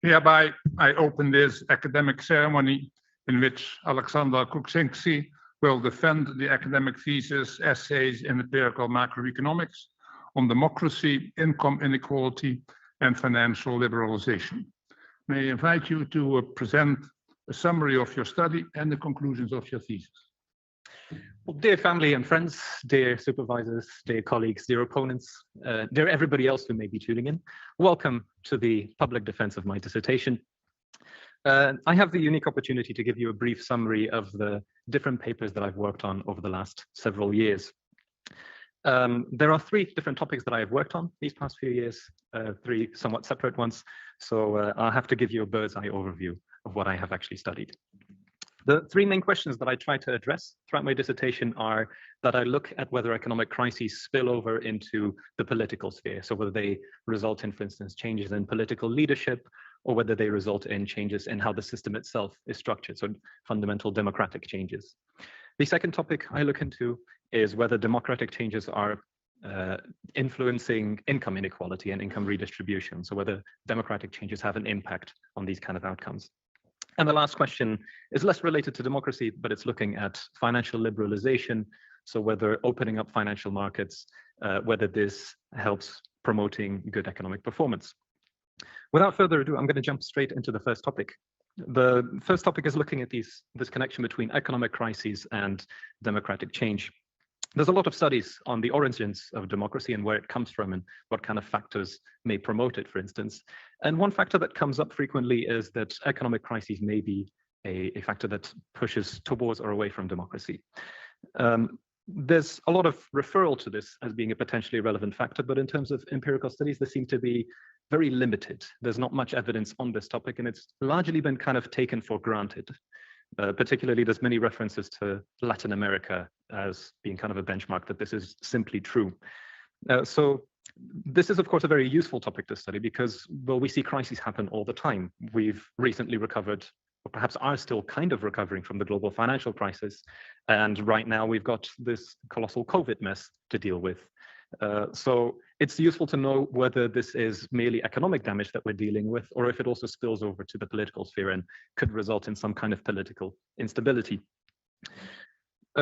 Hereby, I open this academic ceremony in which A.Kuczynski will defend the academic thesis essays in Empirical Macroeconomics on democracy, income inequality, and financial liberalization. May I invite you to present a summary of your study and the conclusions of your thesis. Well, dear family and friends, dear supervisors, dear colleagues, dear opponents, dear everybody else who may be tuning in, welcome to the public defense of my dissertation. I have the unique opportunity to give you a brief summary of the different papers that I've worked on over the last several years. There are three different topics that I have worked on these past few years, three somewhat separate ones, so I'll have to give you a bird's eye overview of what I have actually studied. The three main questions that I try to address throughout my dissertation are that I look at whether economic crises spill over into the political sphere, so whether they result in, for instance, changes in political leadership, or whether they result in changes in how the system itself is structured, so fundamental democratic changes. The second topic I look into is whether democratic changes are influencing income inequality and income redistribution, so whether democratic changes have an impact on these kind of outcomes. And the last question is less related to democracy, but it's looking at financial liberalization. So whether opening up financial markets, whether this helps promoting good economic performance. Without further ado, I'm going to jump straight into the first topic. The first topic is looking at this connection between economic crises and democratic change. There's a lot of studies on the origins of democracy and where it comes from and what kind of factors may promote it, for instance. And one factor that comes up frequently is that economic crises may be a factor that pushes towards or away from democracy. There's a lot of referral to this as being a potentially relevant factor, but in terms of empirical studies, they seem to be very limited. There's not much evidence on this topic, and it's largely been kind of taken for granted. Particularly, there's many references to Latin America as being kind of a benchmark that this is simply true. So this is, of course, a very useful topic to study because, well, we see crises happen all the time. We've recently recovered, or perhaps are still kind of recovering from the global financial crisis. And right now we've got this colossal COVID mess to deal with. So it's useful to know whether this is merely economic damage that we're dealing with, or if it also spills over to the political sphere and could result in some kind of political instability.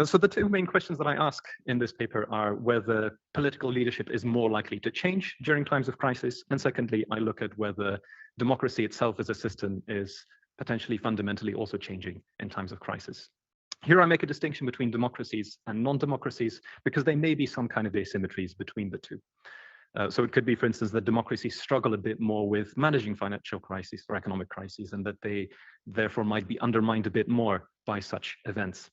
So the two main questions that I ask in this paper are whether political leadership is more likely to change during times of crisis, and secondly, I look at whether democracy itself as a system is potentially fundamentally also changing in times of crisis. Here I make a distinction between democracies and non-democracies because there may be some kind of asymmetries between the two. So it could be, for instance, that democracies struggle a bit more with managing financial crises or economic crises, and that they therefore might be undermined a bit more by such events.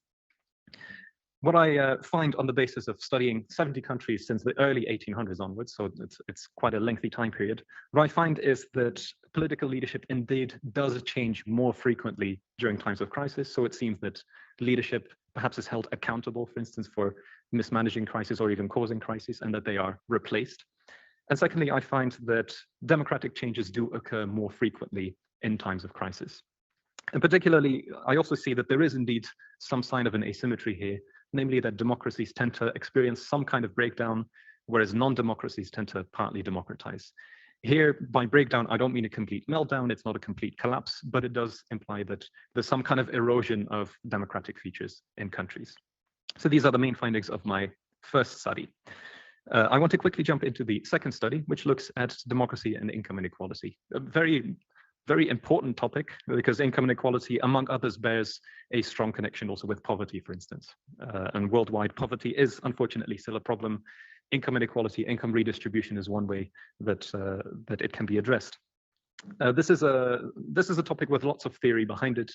What I find on the basis of studying 70 countries since the early 1800s onwards, so it's quite a lengthy time period, what I find is that political leadership indeed does change more frequently during times of crisis. So it seems that leadership perhaps is held accountable, for instance, for mismanaging crises or even causing crises, and that they are replaced. And secondly, I find that democratic changes do occur more frequently in times of crisis. And particularly, I also see that there is indeed some sign of an asymmetry here, namely that democracies tend to experience some kind of breakdown, whereas non-democracies tend to partly democratize. Here, by breakdown, I don't mean a complete meltdown, it's not a complete collapse, but it does imply that there's some kind of erosion of democratic features in countries. So these are the main findings of my first study. I want to quickly jump into the second study, which looks at democracy and income inequality. A very important topic, because income inequality, among others, bears a strong connection also with poverty, for instance. And worldwide poverty is unfortunately still a problem. Income inequality, income redistribution is one way that it can be addressed. This is a topic with lots of theory behind it,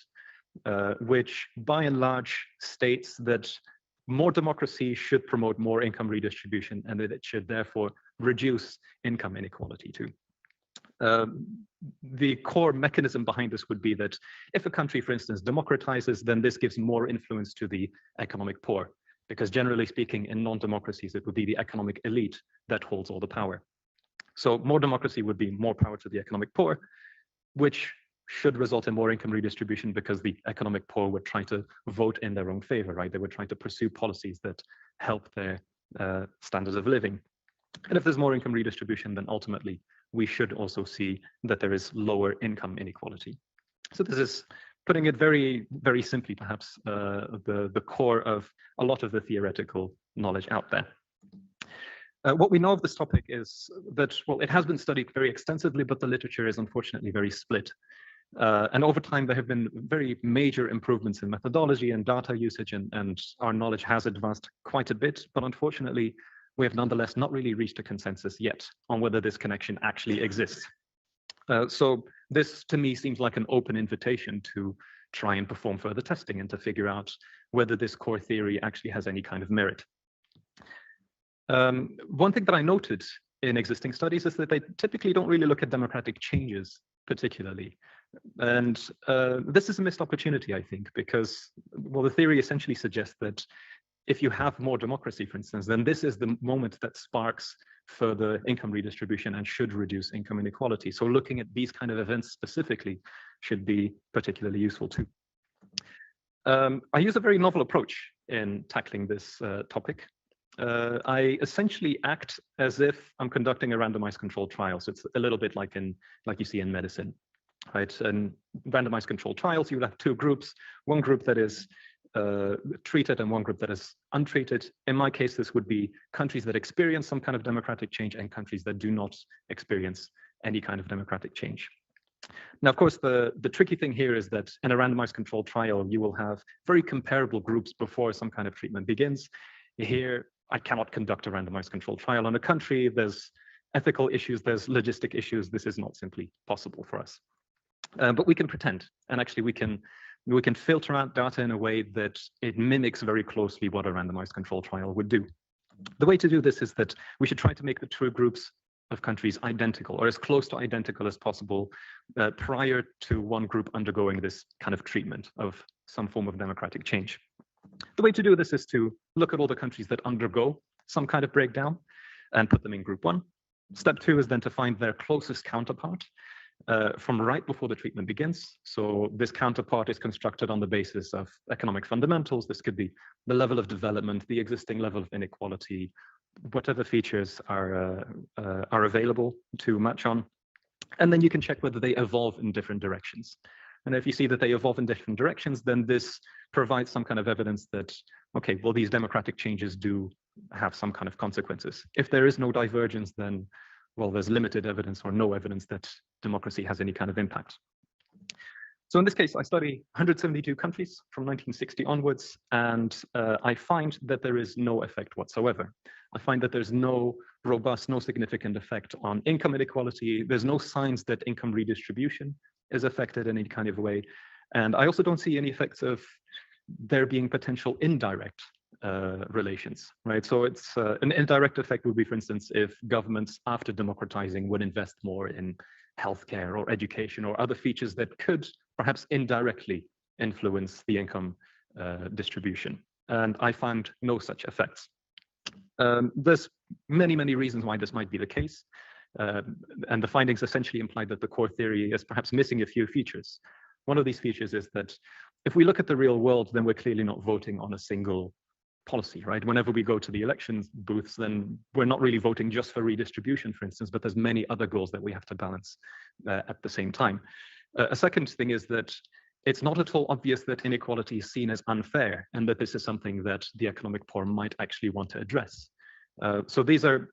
which by and large states that more democracy should promote more income redistribution, and that it should therefore reduce income inequality too. The core mechanism behind this would be that if a country, for instance, democratizes, then this gives more influence to the economic poor, because generally speaking, in non-democracies, it would be the economic elite that holds all the power. So more democracy would be more power to the economic poor, which should result in more income redistribution because the economic poor would try to vote in their own favor, right? They would try to pursue policies that help their standards of living. And if there's more income redistribution, then ultimately we should also see that there is lower income inequality. So this is, putting it very, very simply, perhaps the core of a lot of the theoretical knowledge out there. What we know of this topic is that, well, it has been studied very extensively, but the literature is unfortunately very split. And over time, there have been very major improvements in methodology and data usage, and our knowledge has advanced quite a bit, but unfortunately, we have nonetheless not really reached a consensus yet on whether this connection actually exists. So this, to me, seems like an open invitation to try and perform further testing and to figure out whether this core theory actually has any kind of merit. One thing that I noted in existing studies is that they typically don't really look at democratic changes particularly. And this is a missed opportunity, I think, because, well, the theory essentially suggests that if you have more democracy, for instance, then this is the moment that sparks further income redistribution and should reduce income inequality. So looking at these kind of events specifically should be particularly useful too. I use a very novel approach in tackling this topic. I essentially act as if I'm conducting a randomized controlled trial. So it's a little bit like you see in medicine, right? And randomized controlled trials, you would have two groups, one group that is treated and one group that is untreated. In my case, this would be countries that experience some kind of democratic change and countries that do not experience any kind of democratic change. Now, of course, the tricky thing here is that in a randomized controlled trial, you will have very comparable groups before some kind of treatment begins. Here, I cannot conduct a randomized controlled trial on a country. There's ethical issues, there's logistic issues. This is not simply possible for us. But we can pretend, and actually we can filter out data in a way that it mimics very closely what a randomized controlled trial would do. The way to do this is that we should try to make the two groups of countries identical, or as close to identical as possible, prior to one group undergoing this kind of treatment of some form of democratic change. The way to do this is to look at all the countries that undergo some kind of breakdown and put them in group one. Step two is then to find their closest counterpart from right before the treatment begins. So this counterpart is constructed on the basis of economic fundamentals. This could be the level of development, the existing level of inequality, whatever features are available to match on. And then you can check whether they evolve in different directions. And if you see that they evolve in different directions, then this provides some kind of evidence that, okay, well, these democratic changes do have some kind of consequences. If there is no divergence, then, well, there's limited evidence or no evidence that democracy has any kind of impact. So in this case, I study 172 countries from 1960 onwards, and I find that there is no effect whatsoever. I find that there's no robust, no significant effect on income inequality. There's no signs that income redistribution is affected in any kind of way. And I also don't see any effects of there being potential indirect relations, right? So it's an indirect effect would be, for instance, if governments after democratizing would invest more in healthcare or education or other features that could perhaps indirectly influence the income distribution. And I find no such effects. There's many, many reasons why this might be the case. And the findings essentially imply that the core theory is perhaps missing a few features. One of these features is that if we look at the real world, then we're clearly not voting on a single policy, right? Whenever we go to the elections booths, then we're not really voting just for redistribution, for instance, but there's many other goals that we have to balance at the same time. A second thing is that it's not at all obvious that inequality is seen as unfair, and that this is something that the economic poor might actually want to address. So these are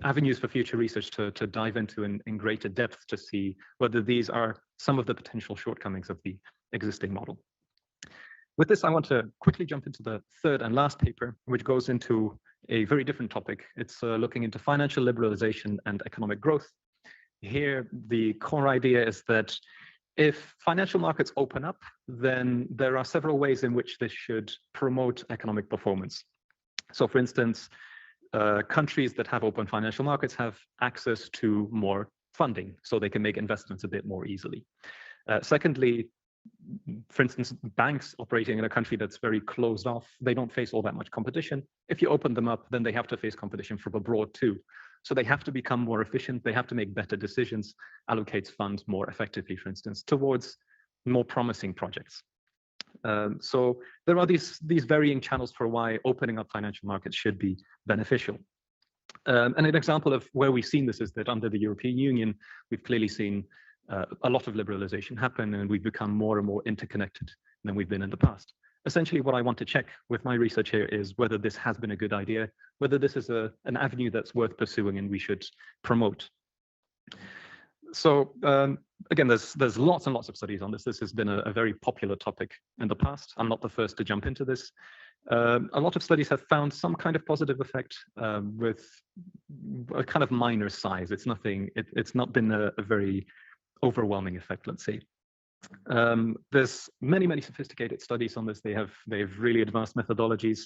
avenues for future research to dive into in greater depth to see whether these are some of the potential shortcomings of the existing model. With this, I want to quickly jump into the third and last paper, which goes into a very different topic. It's looking into financial liberalization and economic growth. Here, the core idea is that if financial markets open up, then there are several ways in which this should promote economic performance. So for instance, countries that have open financial markets have access to more funding, so they can make investments a bit more easily. Secondly, for instance, banks operating in a country that's very closed off, they don't face all that much competition. If you open them up, then they have to face competition from abroad too. So they have to become more efficient, they have to make better decisions, allocate funds more effectively, for instance, towards more promising projects. So there are these varying channels for why opening up financial markets should be beneficial. And an example of where we've seen this is that under the European Union, we've clearly seen a lot of liberalization happen, and we've become more and more interconnected than we've been in the past. Essentially, what I want to check with my research here is whether this has been a good idea, whether this is an avenue that's worth pursuing and we should promote. So again, there's lots and lots of studies on this. This has been a very popular topic in the past. I'm not the first to jump into this. A lot of studies have found some kind of positive effect with a kind of minor size. It's nothing. It's not been a very overwhelming effect, let's say. There's many sophisticated studies on this. They have really advanced methodologies.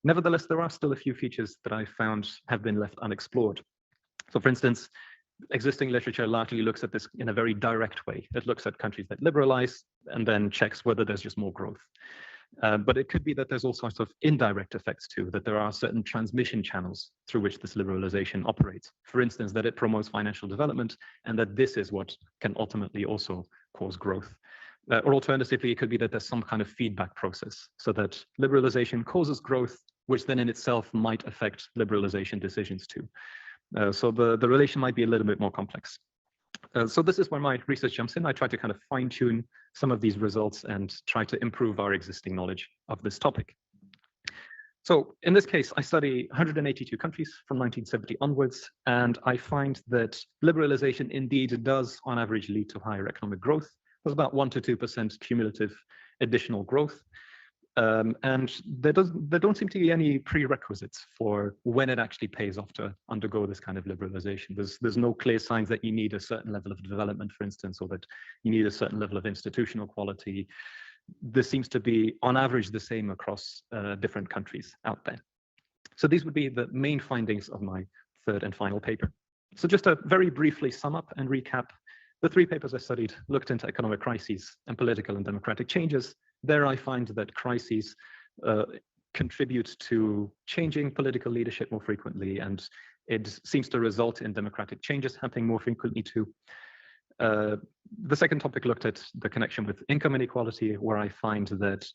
Nevertheless, there are still a few features that I found have been left unexplored. So for instance, existing literature largely looks at this in a very direct way. It looks at countries that liberalize and then checks whether there's just more growth. But it could be that there's all sorts of indirect effects too, that there are certain transmission channels through which this liberalization operates. For instance, that it promotes financial development and that this is what can ultimately also cause growth. Or alternatively, it could be that there's some kind of feedback process so that liberalization causes growth, which then in itself might affect liberalization decisions too. So the relation might be a little bit more complex. So this is where my research jumps in. I try to kind of fine-tune some of these results and try to improve our existing knowledge of this topic. So in this case, I study 182 countries from 1970 onwards, and I find that liberalization indeed does, on average, lead to higher economic growth. There's about 1 to 2% cumulative additional growth. And there don't seem to be any prerequisites for when it actually pays off to undergo this kind of liberalization. There's no clear signs that you need a certain level of development, for instance, or that you need a certain level of institutional quality. This seems to be, on average, the same across different countries out there. So these would be the main findings of my third and final paper. So just to very briefly sum up and recap, the 3 papers I studied looked into economic crises and political and democratic changes. There I find that crises contribute to changing political leadership more frequently, and it seems to result in democratic changes happening more frequently too. The second topic looked at the connection with income inequality, where I find that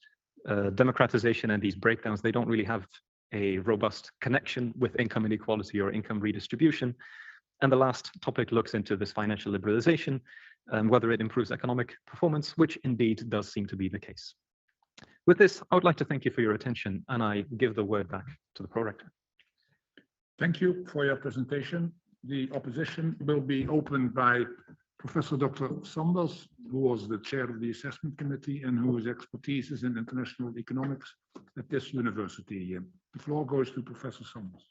democratization and these breakdowns, they don't really have a robust connection with income inequality or income redistribution. And the last topic looks into this financial liberalization whether it improves economic performance, which indeed does seem to be the case. With this, I would like to thank you for your attention, and I give the word back to the prorector. Thank you for your presentation. The opposition will be opened by Professor Dr. Sanders, who was the chair of the assessment committee and whose expertise is in international economics at this university. The floor goes to Professor Sanders.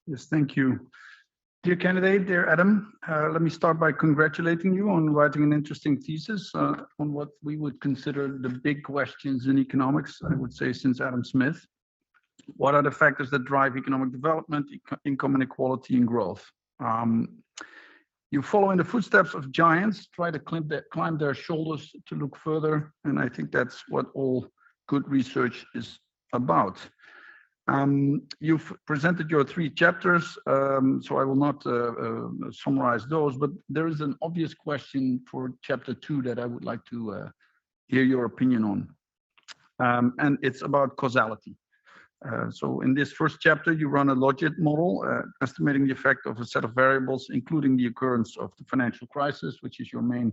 Yes, thank you. Dear candidate, dear Adam, let me start by congratulating you on writing an interesting thesis on what we would consider the big questions in economics, I would say, since Adam Smith. What are the factors that drive economic development, income inequality, and growth? You follow in the footsteps of giants, try to climb their shoulders to look further, and I think that's what all good research is about. You've presented your 3 chapters, so I will not summarize those, but there is an obvious question for chapter 2 that I would like to hear your opinion on, and it's about causality. So in this first chapter, you run a logit model, estimating the effect of a set of variables, including the occurrence of the financial crisis, which is your main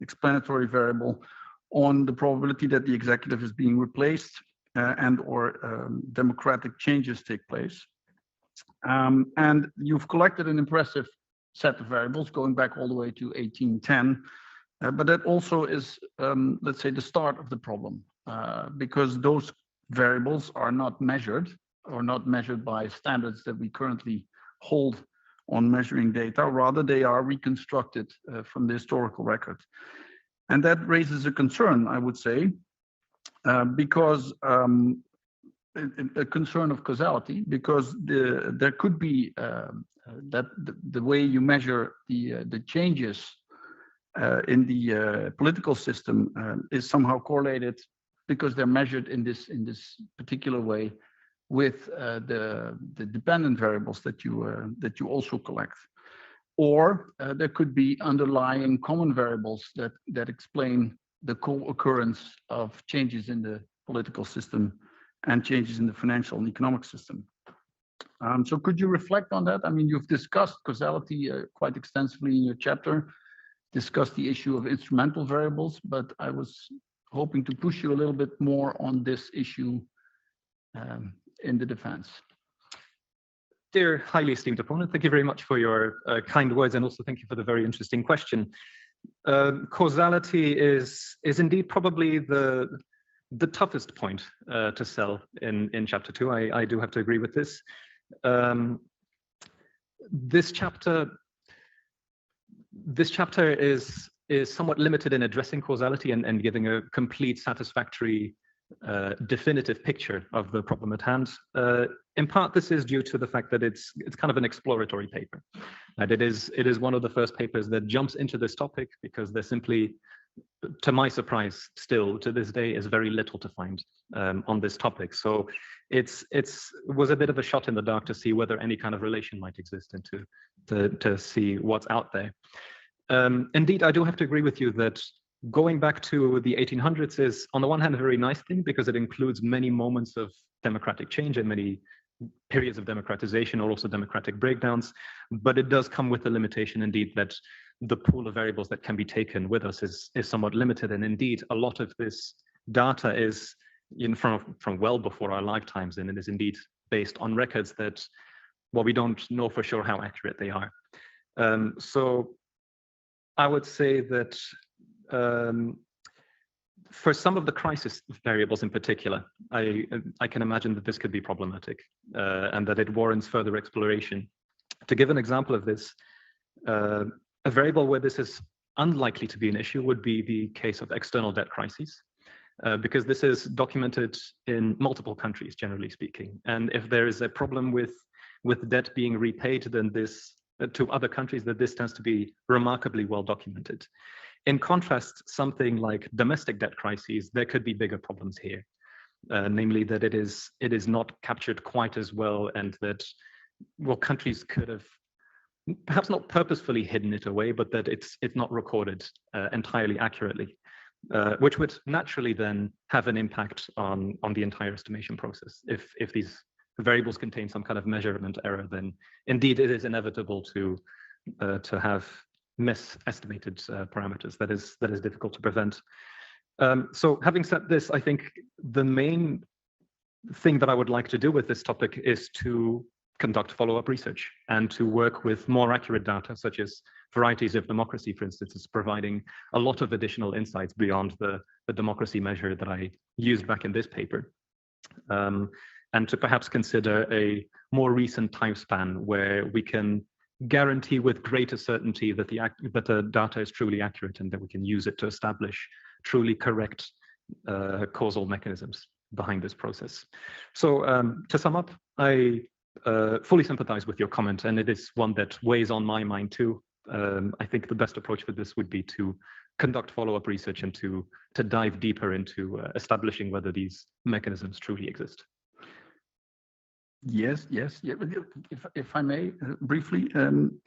explanatory variable, on the probability that the executive is being replaced and or democratic changes take place. And you've collected an impressive set of variables going back all the way to 1810, but that also is, let's say, the start of the problem, because those variables are not measured or not measured by standards that we currently hold on measuring data. Rather, they are reconstructed from the historical record. And that raises a concern, I would say, because a concern of causality, because there could be that the way you measure the changes in the political system is somehow correlated, because they're measured in this particular way with the dependent variables that you also collect. Or there could be underlying common variables that explain the co-occurrence of changes in the political system and changes in the financial and economic system. So could you reflect on that? I mean, you've discussed causality quite extensively in your chapter, discussed the issue of instrumental variables, but I was hoping to push you a little bit more on this issue in the defense. Dear highly esteemed opponent, thank you very much for your kind words, and also thank you for the very interesting question. Causality is indeed probably the toughest point to sell in chapter 2. I do have to agree with this. This chapter is somewhat limited in addressing causality and giving a complete, satisfactory, definitive picture of the problem at hand. In part, this is due to the fact that it's kind of an exploratory paper. And it is one of the first papers that jumps into this topic, because there simply, to my surprise, still to this day, is very little to find on this topic. So it was a bit of a shot in the dark to see whether any kind of relation might exist and to see what's out there. Indeed, I do have to agree with you that going back to the 1800s is, on the one hand, a very nice thing, because it includes many moments of democratic change and many periods of democratization, or also democratic breakdowns. But it does come with the limitation, indeed, that the pool of variables that can be taken with us is somewhat limited. And indeed, a lot of this data is from well before our lifetimes, and it is indeed based on records that, well, we don't know for sure how accurate they are. So I would say that for some of the crisis variables in particular, I can imagine that this could be problematic and that it warrants further exploration. To give an example of this, a variable where this is unlikely to be an issue would be the case of external debt crises, because this is documented in multiple countries, generally speaking. And if there is a problem with debt being repaid, then this to other countries, that this tends to be remarkably well documented. In contrast, something like domestic debt crises, there could be bigger problems here, namely that it is not captured quite as well, and that, well, countries could have perhaps not purposefully hidden it away, but that it's not recorded entirely accurately, which would naturally then have an impact on the entire estimation process. If these variables contain some kind of measurement error, then indeed it is inevitable to have misestimated parameters that is difficult to prevent. So having said this, I think the main thing that I would like to do with this topic is to conduct follow-up research and to work with more accurate data, such as varieties of democracy, for instance, is providing a lot of additional insights beyond the democracy measure that I used back in this paper. And to perhaps consider a more recent time span where we can guarantee with greater certainty that the data is truly accurate and that we can use it to establish truly correct causal mechanisms behind this process. So to sum up, I fully sympathize with your comment, and it is one that weighs on my mind too. I think the best approach for this would be to conduct follow-up research and to dive deeper into establishing whether these mechanisms truly exist. Yes, yeah, if I may, briefly,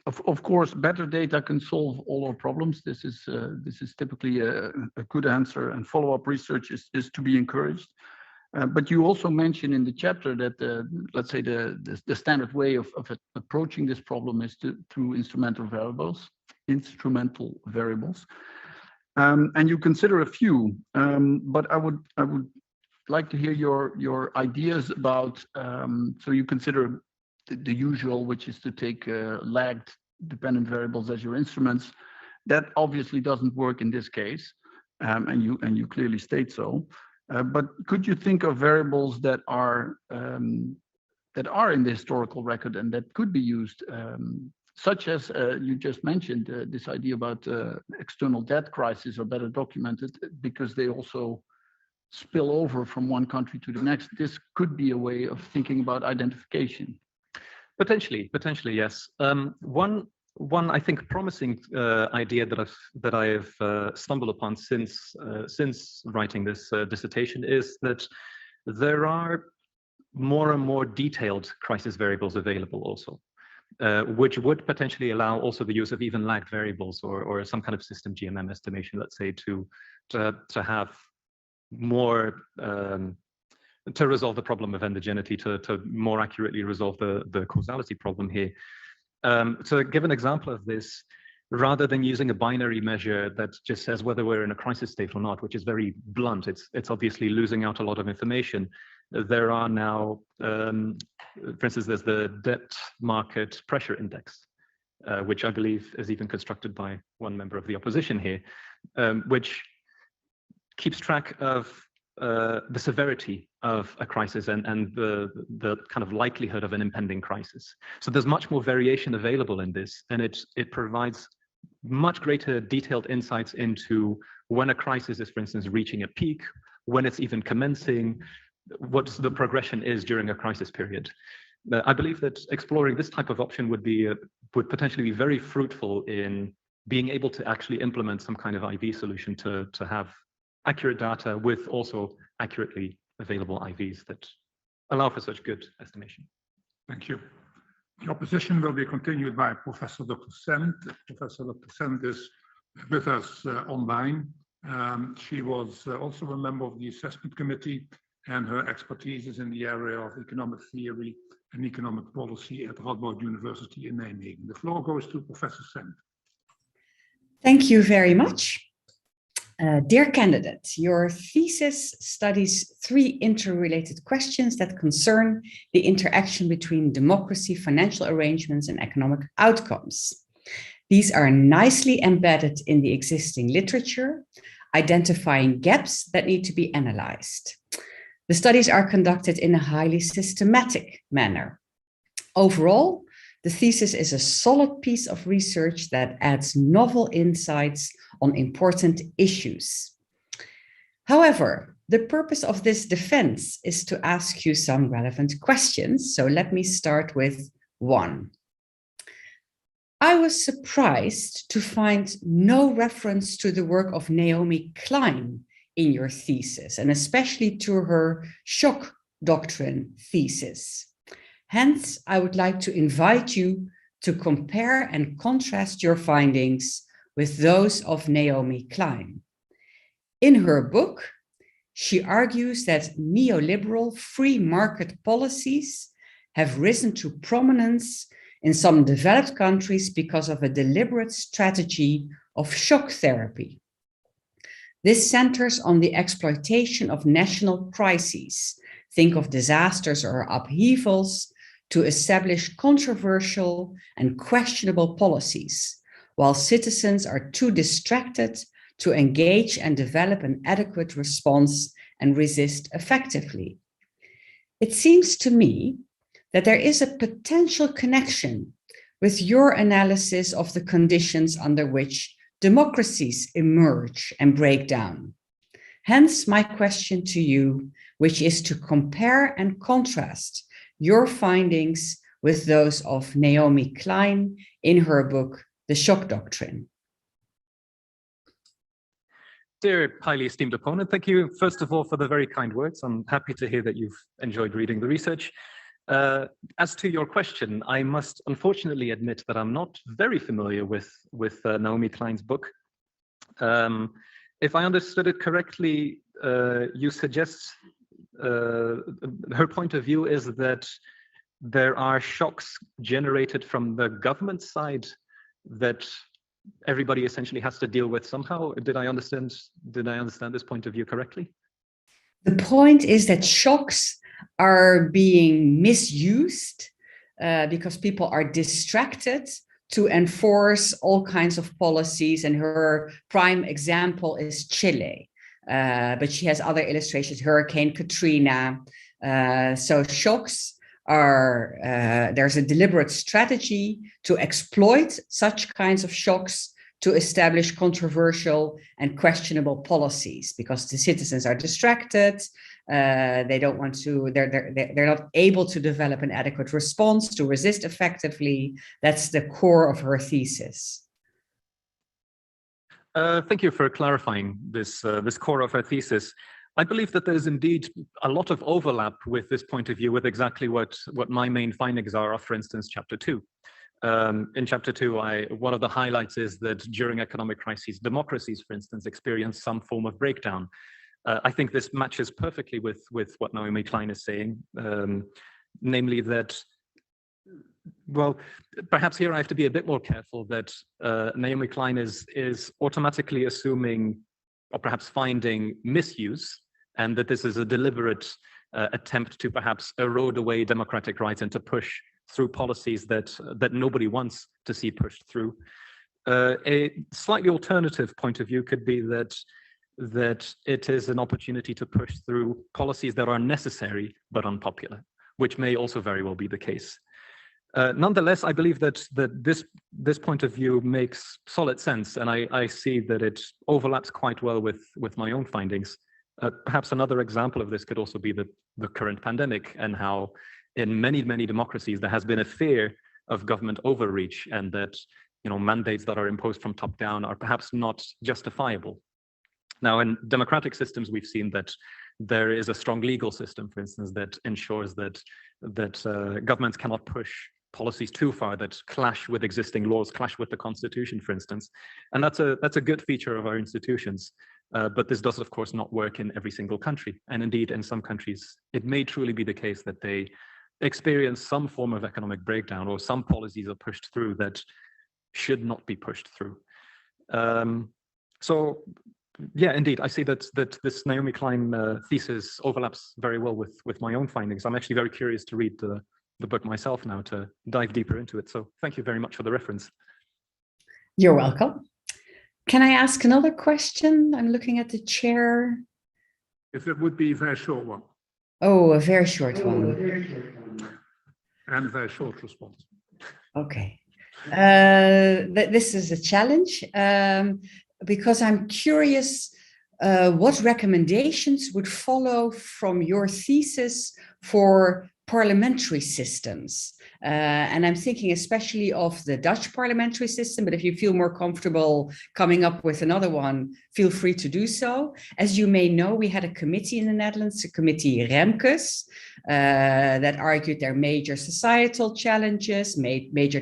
of course, better data can solve all our problems. This is typically a good answer, and follow-up research is to be encouraged. But you also mentioned in the chapter that let's say the standard way of approaching this problem is through instrumental variables, and you consider a few. But I would like to hear your ideas about. So you consider the usual, which is to take lagged dependent variables as your instruments. That obviously doesn't work in this case, and you clearly state so. But could you think of variables that are in the historical record and that could be used, such as you just mentioned, this idea about external debt crisis are better documented because they also spill over from one country to the next. This could be a way of thinking about identification. Potentially, yes. One I think promising idea that I have stumbled upon since writing this dissertation is that there are more and more detailed crisis variables available also, which would potentially allow also the use of even lagged variables or some kind of system GMM estimation, let's say, to have more to resolve the problem of endogeneity, to more accurately resolve the causality problem here. To give an example of this, rather than using a binary measure that just says whether we're in a crisis state or not, which is very blunt, it's obviously losing out a lot of information. There are now, for instance, there's the debt market pressure index, which I believe is even constructed by one member of the opposition here, which keeps track of the severity of a crisis and the kind of likelihood of an impending crisis. So there's much more variation available in this, and it provides much greater detailed insights into when a crisis is, for instance, reaching a peak, when it's even commencing, what the progression is during a crisis period. I believe that exploring this type of option would potentially be very fruitful in being able to actually implement some kind of IV solution to have accurate data with also accurately available IVs that allow for such good estimation. Thank you. The opposition will be continued by Professor Dr. Sendt. Professor Dr. Sendt is with us online. She was also a member of the assessment committee, and her expertise is in the area of economic theory and economic policy at Radboud University in Nijmegen. The floor goes to Professor Sendt. Thank you very much. Dear candidate, your thesis studies 3 interrelated questions that concern the interaction between democracy, financial arrangements, and economic outcomes. These are nicely embedded in the existing literature, identifying gaps that need to be analyzed. The studies are conducted in a highly systematic manner. Overall, the thesis is a solid piece of research that adds novel insights on important issues. However, the purpose of this defense is to ask you some relevant questions. So let me start with 1. I was surprised to find no reference to the work of Naomi Klein in your thesis, and especially to her shock doctrine thesis. Hence, I would like to invite you to compare and contrast your findings with those of Naomi Klein. In her book, she argues that neoliberal free market policies have risen to prominence in some developed countries because of a deliberate strategy of shock therapy. This centers on the exploitation of national crises, think of disasters or upheavals, to establish controversial and questionable policies, while citizens are too distracted to engage and develop an adequate response and resist effectively. It seems to me that there is a potential connection with your analysis of the conditions under which democracies emerge and break down. Hence my question to you, which is to compare and contrast your findings with those of Naomi Klein in her book, The Shock Doctrine. Dear highly esteemed opponent, thank you first of all for the very kind words. I'm happy to hear that you've enjoyed reading the research. As to your question, I must unfortunately admit that I'm not very familiar with Naomi Klein's book. If I understood it correctly, you suggest her point of view is that there are shocks generated from the government side that everybody essentially has to deal with somehow. Did I understand this point of view correctly? The point is that shocks are being misused because people are distracted to enforce all kinds of policies. And her prime example is Chile, but she has other illustrations, Hurricane Katrina. So shocks are, there's a deliberate strategy to exploit such kinds of shocks to establish controversial and questionable policies because the citizens are distracted. They don't want to, they're not able to develop an adequate response to resist effectively. That's the core of her thesis. Thank you for clarifying this core of her thesis. I believe that there's indeed a lot of overlap with this point of view with exactly what my main findings are of, for instance, chapter 2. In chapter 2, one of the highlights is that during economic crises, democracies, for instance, experience some form of breakdown. I think this matches perfectly with what Naomi Klein is saying, namely that, well, perhaps here I have to be a bit more careful that Naomi Klein is automatically assuming or perhaps finding misuse, and that this is a deliberate attempt to perhaps erode away democratic rights and to push through policies that nobody wants to see pushed through. A slightly alternative point of view could be that it is an opportunity to push through policies that are necessary but unpopular, which may also very well be the case. Nonetheless, I believe that this point of view makes solid sense, and I see that it overlaps quite well with my own findings. Perhaps another example of this could also be the current pandemic and how in many democracies there has been a fear of government overreach, and that mandates that are imposed from top down are perhaps not justifiable. Now, in democratic systems, we've seen that there is a strong legal system, for instance, that ensures that governments cannot push policies too far that clash with existing laws, clash with the Constitution, for instance. And that's a good feature of our institutions. But this does, of course, not work in every single country. And indeed, in some countries, it may truly be the case that they experience some form of economic breakdown, or some policies are pushed through that should not be pushed through. So, yeah, indeed, I see that this Naomi Klein thesis overlaps very well with my own findings. I'm actually very curious to read the book myself now to dive deeper into it. So thank you very much for the reference. You're welcome. Can I ask another question? I'm looking at the chair. If it would be a very short one. Oh, a very short one. And a very short response. Okay. This is a challenge because I'm curious what recommendations would follow from your thesis for parliamentary systems. And I'm thinking especially of the Dutch parliamentary system, but if you feel more comfortable coming up with another one, feel free to do so. As you may know, we had a committee in the Netherlands, a committee Remkes, that argued there are major societal challenges, major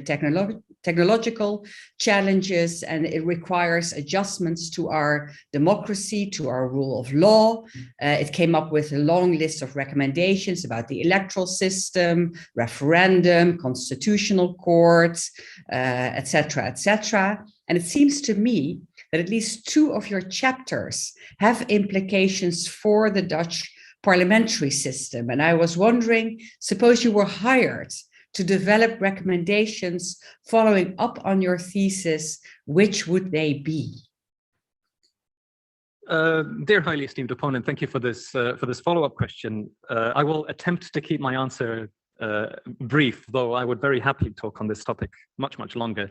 technological challenges, and it requires adjustments to our democracy, to our rule of law. It came up with a long list of recommendations about the electoral system, referendum, constitutional courts, etc., etc. And it seems to me that at least 2 of your chapters have implications for the Dutch parliamentary system. And I was wondering, suppose you were hired to develop recommendations following up on your thesis, which would they be? Dear highly esteemed opponent, thank you for this follow-up question. I will attempt to keep my answer brief, though I would very happily talk on this topic much, much longer.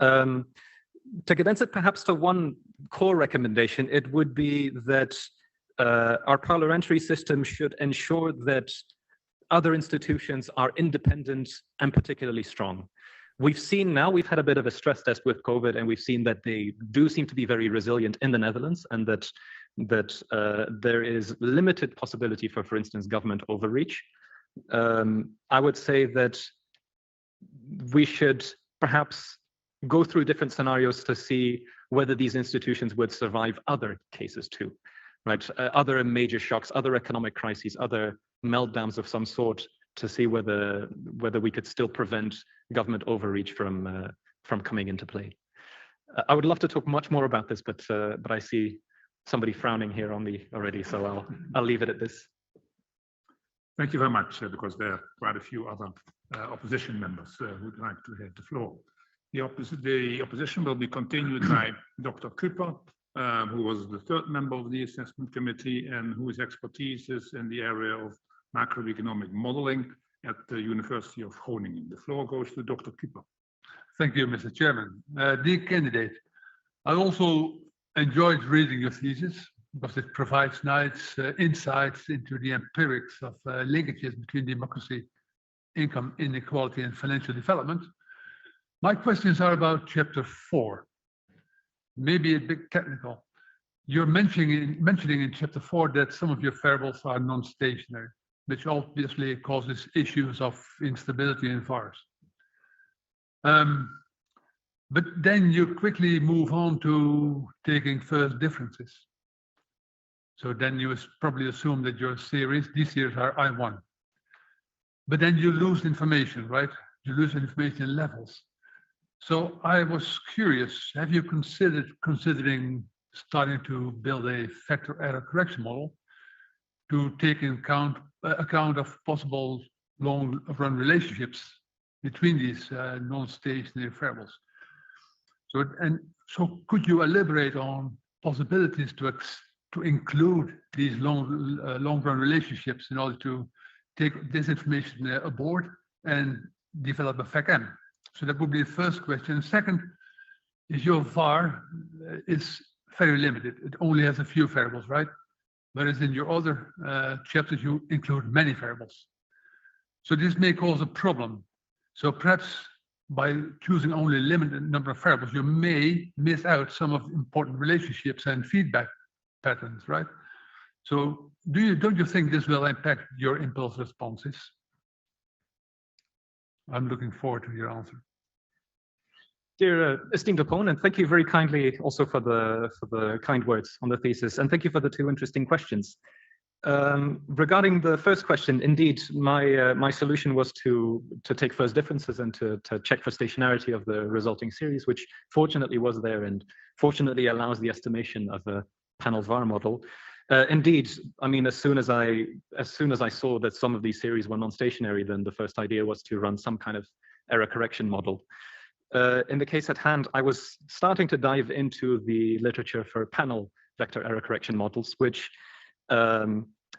To condense it perhaps to one core recommendation, it would be that our parliamentary system should ensure that other institutions are independent and particularly strong. We've seen now, we've had a bit of a stress test with COVID, and we've seen that they do seem to be very resilient in the Netherlands, and that there is limited possibility for instance, government overreach. I would say that we should perhaps go through different scenarios to see whether these institutions would survive other cases too, right? Other major shocks, other economic crises, other meltdowns of some sort, to see whether we could still prevent government overreach from coming into play. I would love to talk much more about this, but I see somebody frowning here on me already, so I'll leave it at this. Thank you very much, because there are quite a few other opposition members who would like to have the floor. The opposition will be continued by Dr. Cooper, who was the 3rd member of the assessment committee and whose expertise is in the area of macroeconomic modeling at the University of Groningen. The floor goes to Dr. Cooper. Thank you, Mr. Chairman. Dear candidate, I also enjoyed reading your thesis because it provides nice insights into the empirics of linkages between democracy, income inequality, and financial development. My questions are about chapter 4, maybe a bit technical. You're mentioning in chapter 4 that some of your variables are non-stationary, which obviously causes issues of instability in VARs. But then you quickly move on to taking first differences. So then you probably assume that your series, these series are I1. But then you lose information, right? You lose information levels. So I was curious, have you considering starting to build a factor error correction model to take in account of possible long-run relationships between these non-stationary variables? So could you elaborate on possibilities to include these long-run relationships in order to take this information aboard and develop a FACM? So that would be the first question. Second is your VAR is very limited. It only has a few variables, right? Whereas in your other chapters, you include many variables. So this may cause a problem. So perhaps by choosing only a limited number of variables, you may miss out some of the important relationships and feedback patterns, right? So don't you think this will impact your impulse responses? I'm looking forward to your answer. Dear esteemed opponent, thank you very kindly also for the kind words on the thesis, and thank you for the 2 interesting questions. Regarding the first question, indeed, my solution was to take first differences and to check for stationarity of the resulting series, which fortunately was there and fortunately allows the estimation of a panel VAR model. Indeed, I mean, as soon as I saw that some of these series were non-stationary, then the first idea was to run some kind of error correction model. In the case at hand, I was starting to dive into the literature for panel vector error correction models, which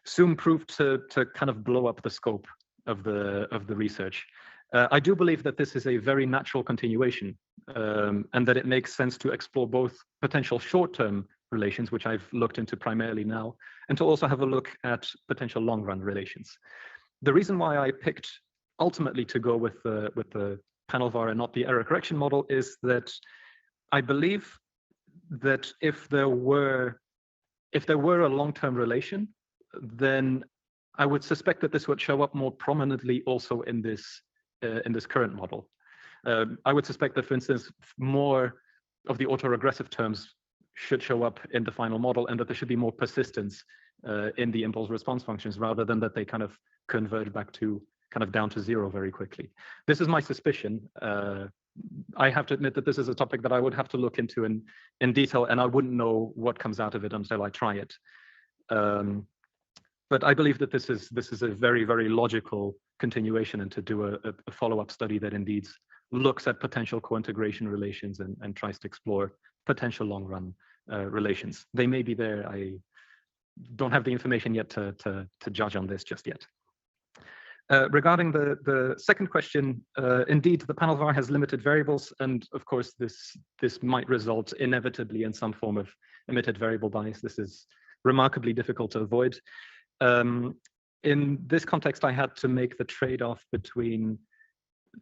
soon proved to kind of blow up the scope of the research. I do believe that this is a very natural continuation, and that it makes sense to explore both potential short-term relations, which I've looked into primarily now, and to also have a look at potential long-run relations. The reason why I picked ultimately to go with the panel VAR and not the error correction model is that I believe that if there were a long-term relation, then I would suspect that this would show up more prominently also in this current model. I would suspect that, for instance, more of the autoregressive terms should show up in the final model, and that there should be more persistence in the impulse response functions, rather than that they kind of converge back to kind of down to zero very quickly. This is my suspicion. I have to admit that this is a topic that I would have to look into in detail, and I wouldn't know what comes out of it until I try it. But I believe that this is a very, very logical continuation, and to do a follow-up study that indeed looks at potential co-integration relations and tries to explore potential long-run relations. They may be there. I don't have the information yet to judge on this just yet. Regarding the second question, indeed, the panel var has limited variables, and of course, this might result inevitably in some form of emitted variable bias. This is remarkably difficult to avoid. In this context, I had to make the trade-off between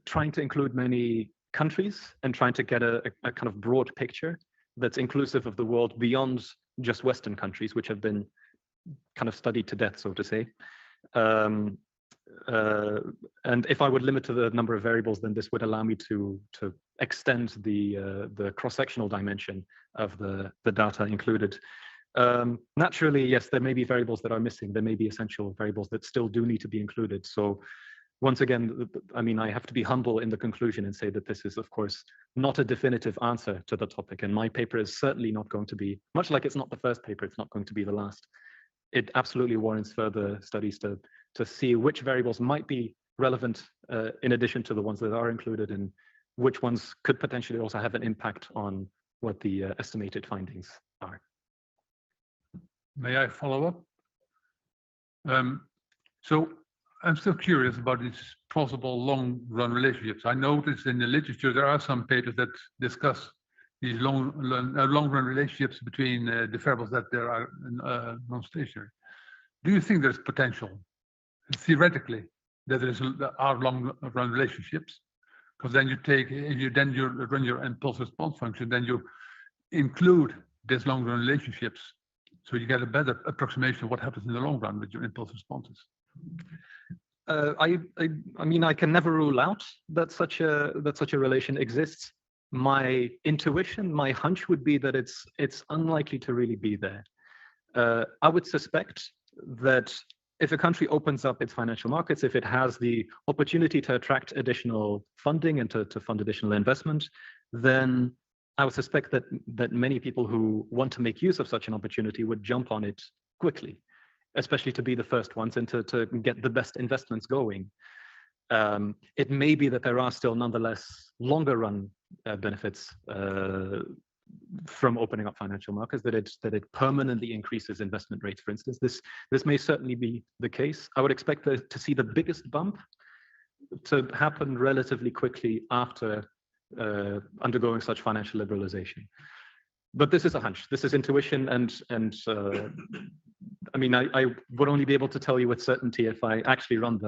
trying to include many countries and trying to get a kind of broad picture that's inclusive of the world beyond just Western countries, which have been kind of studied to death, so to say. And if I would limit to the number of variables, then this would allow me to extend the cross-sectional dimension of the data included. Naturally, yes, there may be variables that are missing. There may be essential variables that still do need to be included. So once again, I mean, I have to be humble in the conclusion and say that this is, of course, not a definitive answer to the topic. And my paper is certainly not going to be, much like it's not the first paper, it's not going to be the last. It absolutely warrants further studies to see which variables might be relevant in addition to the ones that are included, and which ones could potentially also have an impact on what the estimated findings are. May I follow up? So I'm still curious about these possible long-run relationships. I noticed in the literature there are some papers that discuss these long-run relationships between the variables that there are non-stationary. Do you think there's potential, theoretically, that there are long-run relationships? Because then you run your impulse response function, then you include these long-run relationships, so you get a better approximation of what happens in the long run with your impulse responses. I mean, I can never rule out that such a relation exists. My intuition, my hunch would be that it's unlikely to really be there. I would suspect that if a country opens up its financial markets, if it has the opportunity to attract additional funding and to fund additional investment, then I would suspect that many people who want to make use of such an opportunity would jump on it quickly, especially to be the first ones and to get the best investments going. It may be that there are still nonetheless longer run benefits from opening up financial markets, that it permanently increases investment rates, for instance. This may certainly be the case. I would expect to see the biggest bump to happen relatively quickly after undergoing such financial liberalization. But this is a hunch. This is intuition, and I mean, I would only be able to tell you with certainty if I actually run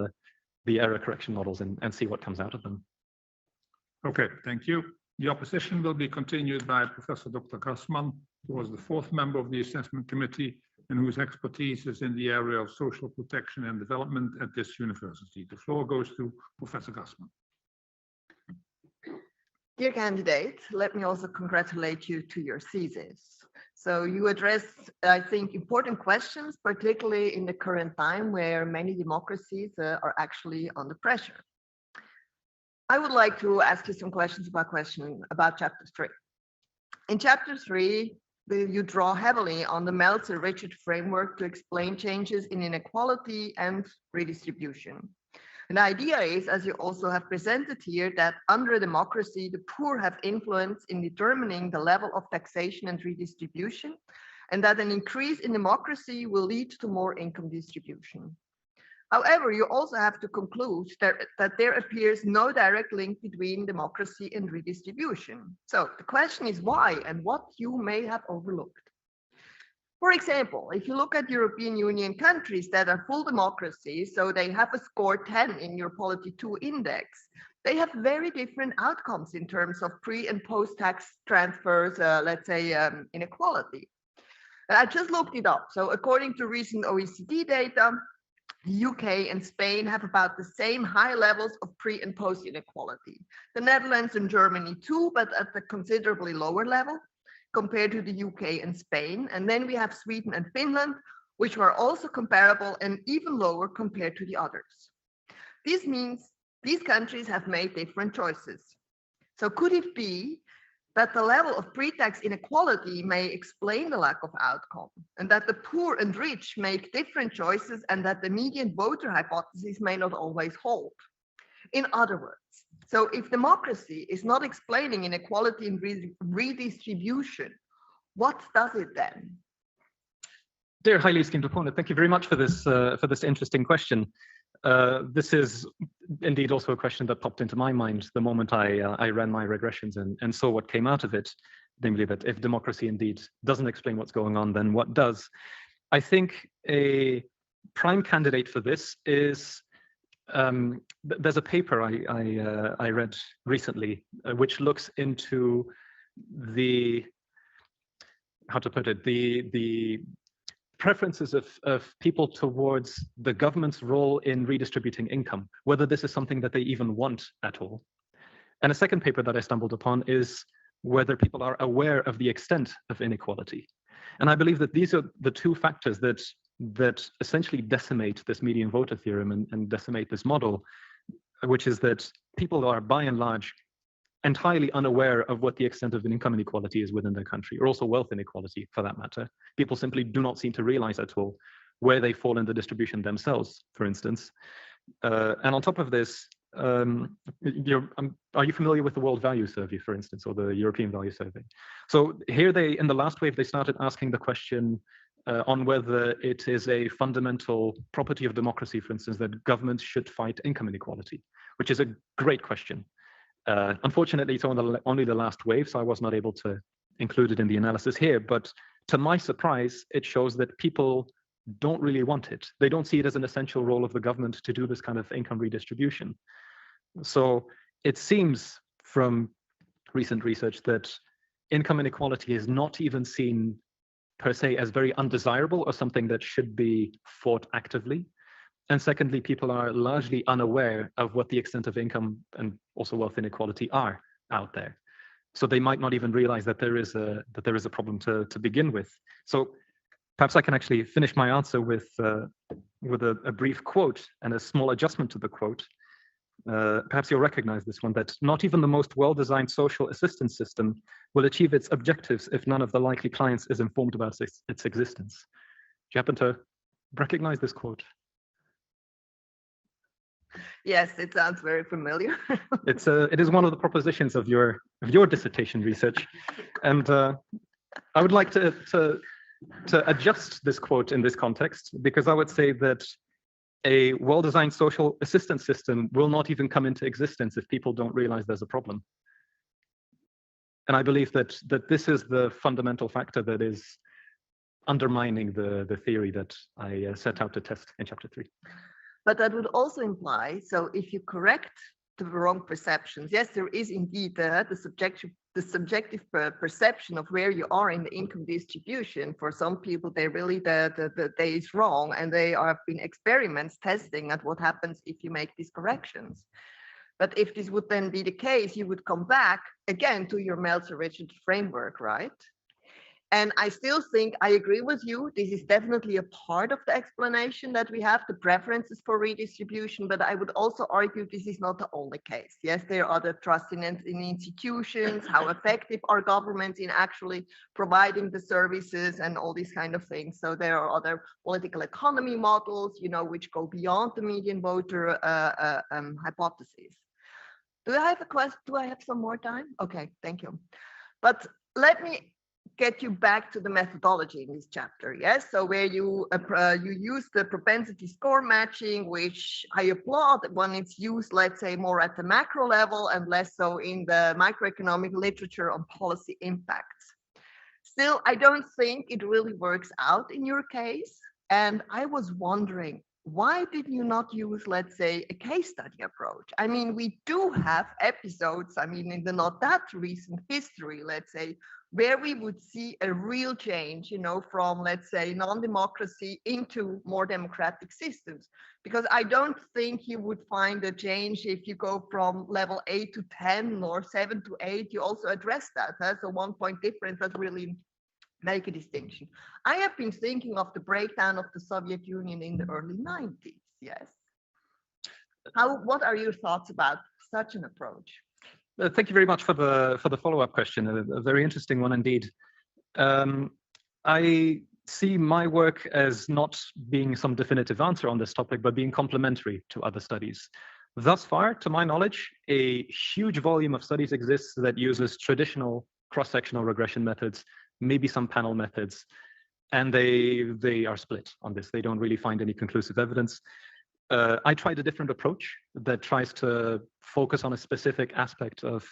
the error correction models and see what comes out of them. Okay, thank you. The opposition will be continued by Professor Dr. Kasman, who was the fourth member of the assessment committee and whose expertise is in the area of social protection and development at this university. The floor goes to Professor Kasman. Dear candidate, let me also congratulate you to your thesis. So you address, I think, important questions, particularly in the current time where many democracies are actually under pressure. I would like to ask you some questions about chapter 3. In chapter 3, you draw heavily on the Meltzer-Richard framework to explain changes in inequality and redistribution. And the idea is, as you also have presented here, that under a democracy, the poor have influence in determining the level of taxation and redistribution, and that an increase in democracy will lead to more income distribution. However, you also have to conclude that there appears no direct link between democracy and redistribution. So the question is why and what you may have overlooked. For example, if you look at European Union countries that are full democracies, so they have a score 10 in your Polity 2 index, they have very different outcomes in terms of pre and post-tax transfers, let's say inequality. And I just looked it up. So according to recent OECD data, The UK and Spain have about the same high levels of pre and post inequality. The Netherlands and Germany too, but at a considerably lower level compared to the UK and Spain. And then we have Sweden and Finland, which are also comparable and even lower compared to the others. This means these countries have made different choices. So could it be that the level of pre-tax inequality may explain the lack of outcome, and that the poor and rich make different choices, and that the median voter hypothesis may not always hold? In other words, so if democracy is not explaining inequality and redistribution, what does it then? Dear highly esteemed opponent, thank you very much for this interesting question. This is indeed also a question that popped into my mind the moment I ran my regressions and saw what came out of it, namely that if democracy indeed doesn't explain what's going on, then what does? I think a prime candidate for this is, there's a paper I read recently which looks into the, how to put it, the preferences of people towards the government's role in redistributing income, whether this is something that they even want at all. And a second paper that I stumbled upon is whether people are aware of the extent of inequality. And I believe that these are the two factors that essentially decimate this median voter theorem and decimate this model, which is that people are by and large entirely unaware of what the extent of income inequality is within their country, or also wealth inequality for that matter. People simply do not seem to realize at all where they fall in the distribution themselves, for instance. And on top of this, are you familiar with the World Value Survey, for instance, or the European Value Survey? So here in the last wave, they started asking the question on whether it is a fundamental property of democracy, for instance, that governments should fight income inequality, which is a great question. Unfortunately, it's only the last wave, so I was not able to include it in the analysis here. But to my surprise, it shows that people don't really want it. They don't see it as an essential role of the government to do this kind of income redistribution. So it seems from recent research that income inequality is not even seen per se as very undesirable or something that should be fought actively. And secondly, people are largely unaware of what the extent of income and also wealth inequality are out there. So they might not even realize that there is a problem to begin with. So perhaps I can actually finish my answer with a brief quote and a small adjustment to the quote. Perhaps you'll recognize this one, that not even the most well-designed social assistance system will achieve its objectives if none of the likely clients is informed about its existence. Do you happen to recognize this quote? Yes, it sounds very familiar. It is one of the propositions of your dissertation research, and I would like to adjust this quote in this context, because I would say that a well-designed social assistance system will not even come into existence if people don't realize there's a problem. And I believe that this is the fundamental factor that is undermining the theory that I set out to test in chapter 3. But that would also imply, so if you correct the wrong perceptions, yes, there is indeed the subjective perception of where you are in the income distribution. For some people, they really, the day is wrong, and they have been experiments testing at what happens if you make these corrections. But if this would then be the case, you would come back again to your Meltzer-Richard framework, right? And I still think I agree with you. This is definitely a part of the explanation that we have, the preferences for redistribution. But I would also argue this is not the only case. Yes, there are the trust in institutions, how effective are governments in actually providing the services and all these kind of things. So there are other political economy models, which go beyond the median voter hypothesis. Do I have a question? Do I have some more time? Okay, thank you. But let me get you back to the methodology in this chapter. Yes, so where you use the propensity score matching, which I applaud when it's used, let's say, more at the macro level and less so in the microeconomic literature on policy impacts. Still, I don't think it really works out in your case. And I was wondering, why did you not use, let's say, a case study approach? I mean, we do have episodes, I mean, in the not that recent history, let's say, where we would see a real change, you know, from, let's say, non-democracy into more democratic systems. Because I don't think you would find a change if you go from level 8 to 10 or 7 to 8. You also address that. Huh? So 1 point difference does really make a distinction. I have been thinking of the breakdown of the Soviet Union in the early 90s. Yes. What are your thoughts about such an approach? Thank you very much for the follow-up question. A very interesting one indeed. I see my work as not being some definitive answer on this topic, but being complementary to other studies. Thus far, to my knowledge, a huge volume of studies exists that uses traditional cross-sectional regression methods, maybe some panel methods, and they are split on this. They don't really find any conclusive evidence. I tried a different approach that tries to focus on a specific aspect of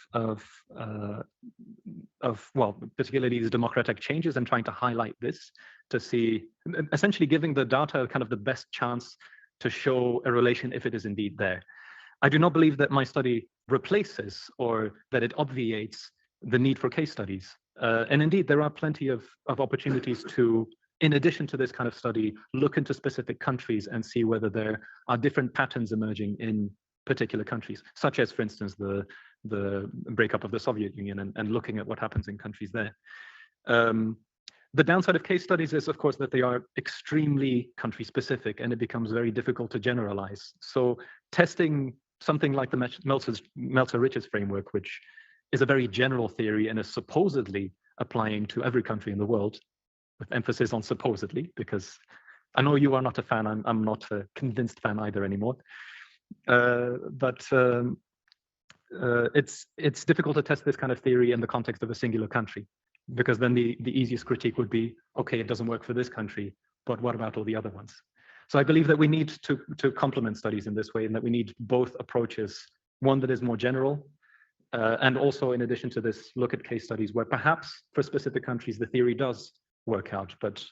well, particularly these democratic changes, and trying to highlight this to see, essentially giving the data kind of the best chance to show a relation if it is indeed there. I do not believe that my study replaces or that it obviates the need for case studies. And indeed, there are plenty of opportunities to, in addition to this kind of study, look into specific countries and see whether there are different patterns emerging in particular countries, such as, for instance, the breakup of the Soviet Union and looking at what happens in countries there. The downside of case studies is, of course, that they are extremely country-specific, and it becomes very difficult to generalize. So testing something like the Meltzer-Richards framework, which is a very general theory and is supposedly applying to every country in the world, with emphasis on supposedly, because I know you are not a fan, I'm not a convinced fan either anymore. But it's difficult to test this kind of theory in the context of a singular country, because then the easiest critique would be, okay, it doesn't work for this country, but what about all the other ones? So I believe that we need to complement studies in this way, and that we need both approaches, one that is more general, and also, in addition to this, look at case studies where perhaps for specific countries the theory does work out. But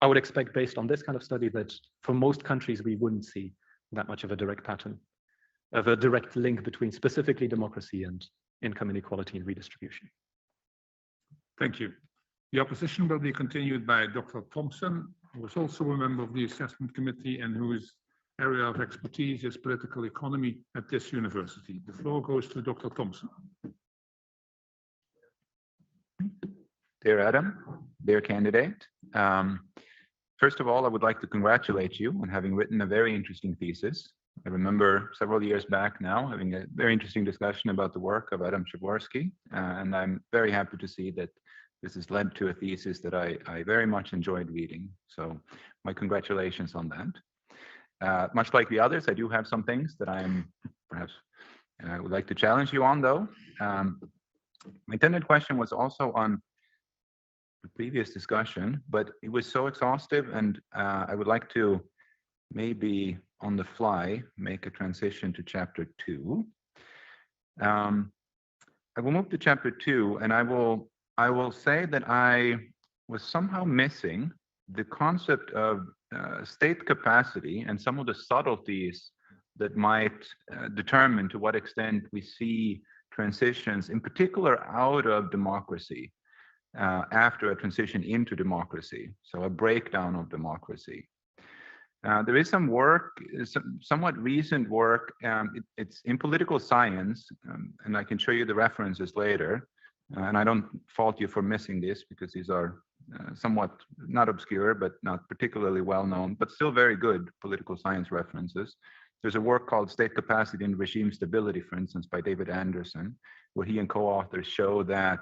I would expect, based on this kind of study, that for most countries we wouldn't see that much of a direct pattern, of a direct link between specifically democracy and income inequality and redistribution. Thank you. The opposition will be continued by Dr. Thompson, who is also a member of the assessment committee and whose area of expertise is political economy at this university. The floor goes to Dr. Thompson. Dear Adam, dear candidate, first of all, I would like to congratulate you on having written a very interesting thesis. I remember several years back now having a very interesting discussion about the work of Adam Przeworski, and I'm very happy to see that this has led to a thesis that I very much enjoyed reading. So my congratulations on that. Much like the others, I do have some things that I would like to challenge you on, though. My intended question was also on the previous discussion, but it was so exhaustive, and I would like to maybe on the fly make a transition to chapter 2. I will move to chapter 2, and I will say that I was somehow missing the concept of state capacity and some of the subtleties that might determine to what extent we see transitions, in particular out of democracy, after a transition into democracy, so a breakdown of democracy. There is some work, somewhat recent work, it's in political science, and I can show you the references later, and I don't fault you for missing this, because these are somewhat not obscure, but not particularly well known, but still very good political science references. There's a work called State Capacity and Regime Stability, for instance, by David Anderson, where he and co-authors show that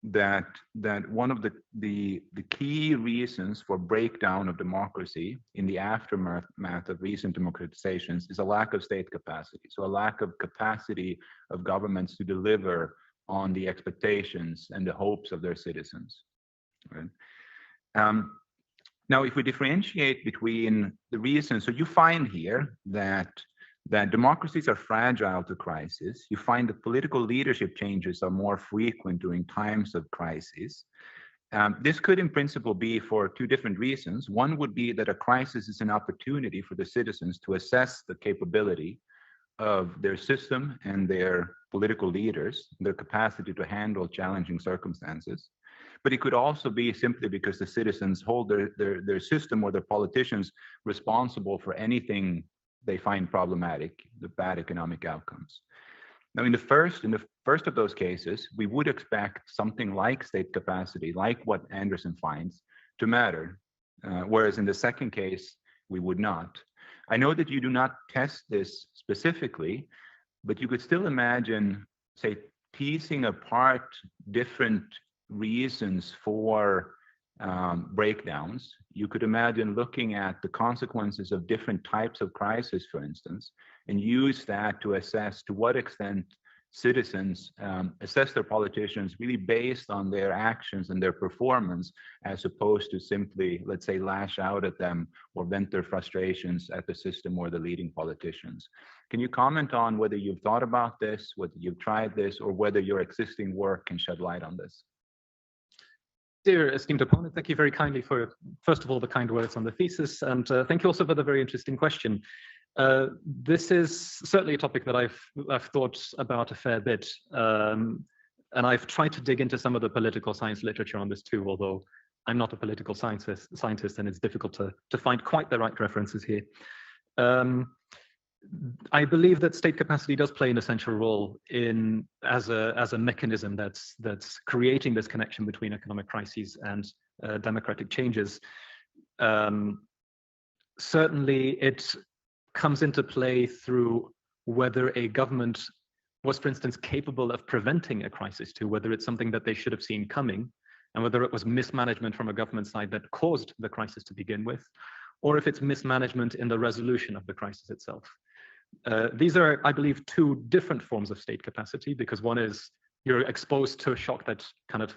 that one of the key reasons for breakdown of democracy in the aftermath of recent democratizations is a lack of state capacity. So a lack of capacity of governments to deliver on the expectations and the hopes of their citizens. Right? Now, if we differentiate between the reasons, so you find here that democracies are fragile to crisis. You find that political leadership changes are more frequent during times of crisis. This could in principle be for two different reasons. One would be that a crisis is an opportunity for the citizens to assess the capability of their system and their political leaders, their capacity to handle challenging circumstances. But it could also be simply because the citizens hold their system or their politicians responsible for anything they find problematic, the bad economic outcomes. Now, in the first of those cases, we would expect something like state capacity, like what Anderson finds, to matter, whereas in the second case, we would not. I know that you do not test this specifically, but you could still imagine, say, piecing apart different reasons for breakdowns. You could imagine looking at the consequences of different types of crisis, for instance, and use that to assess to what extent citizens assess their politicians really based on their actions and their performance, as opposed to simply, let's say, lash out at them or vent their frustrations at the system or the leading politicians. Can you comment on whether you've thought about this, whether you've tried this, or whether your existing work can shed light on this? Dear esteemed opponent, thank you very kindly for, first of all, the kind words on the thesis, and thank you also for the very interesting question. This is certainly a topic that I've thought about a fair bit, and I've tried to dig into some of the political science literature on this too, although I'm not a political scientist and it's difficult to find quite the right references here. I believe that state capacity does play an essential role as a mechanism that's creating this connection between economic crises and democratic changes. Certainly, it comes into play through whether a government was, for instance, capable of preventing a crisis, to whether it's something that they should have seen coming, and whether it was mismanagement from a government side that caused the crisis to begin with, or if it's mismanagement in the resolution of the crisis itself. These are, I believe, two different forms of state capacity, because one is you're exposed to a shock that kind of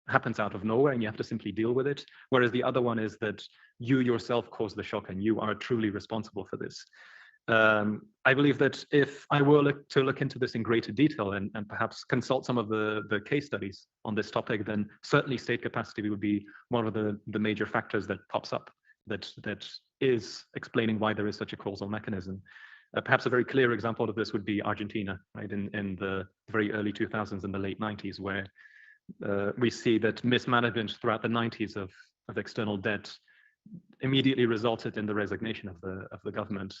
happens out of nowhere and you have to simply deal with it, whereas the other one is that you yourself caused the shock and you are truly responsible for this. I believe that if I were to look into this in greater detail and perhaps consult some of the case studies on this topic, then certainly state capacity would be one of the major factors that pops up that is explaining why there is such a causal mechanism. Perhaps a very clear example of this would be Argentina, right, in the very early 2000s and the late 90s, where we see that mismanagement throughout the 90s of external debt immediately resulted in the resignation of the government,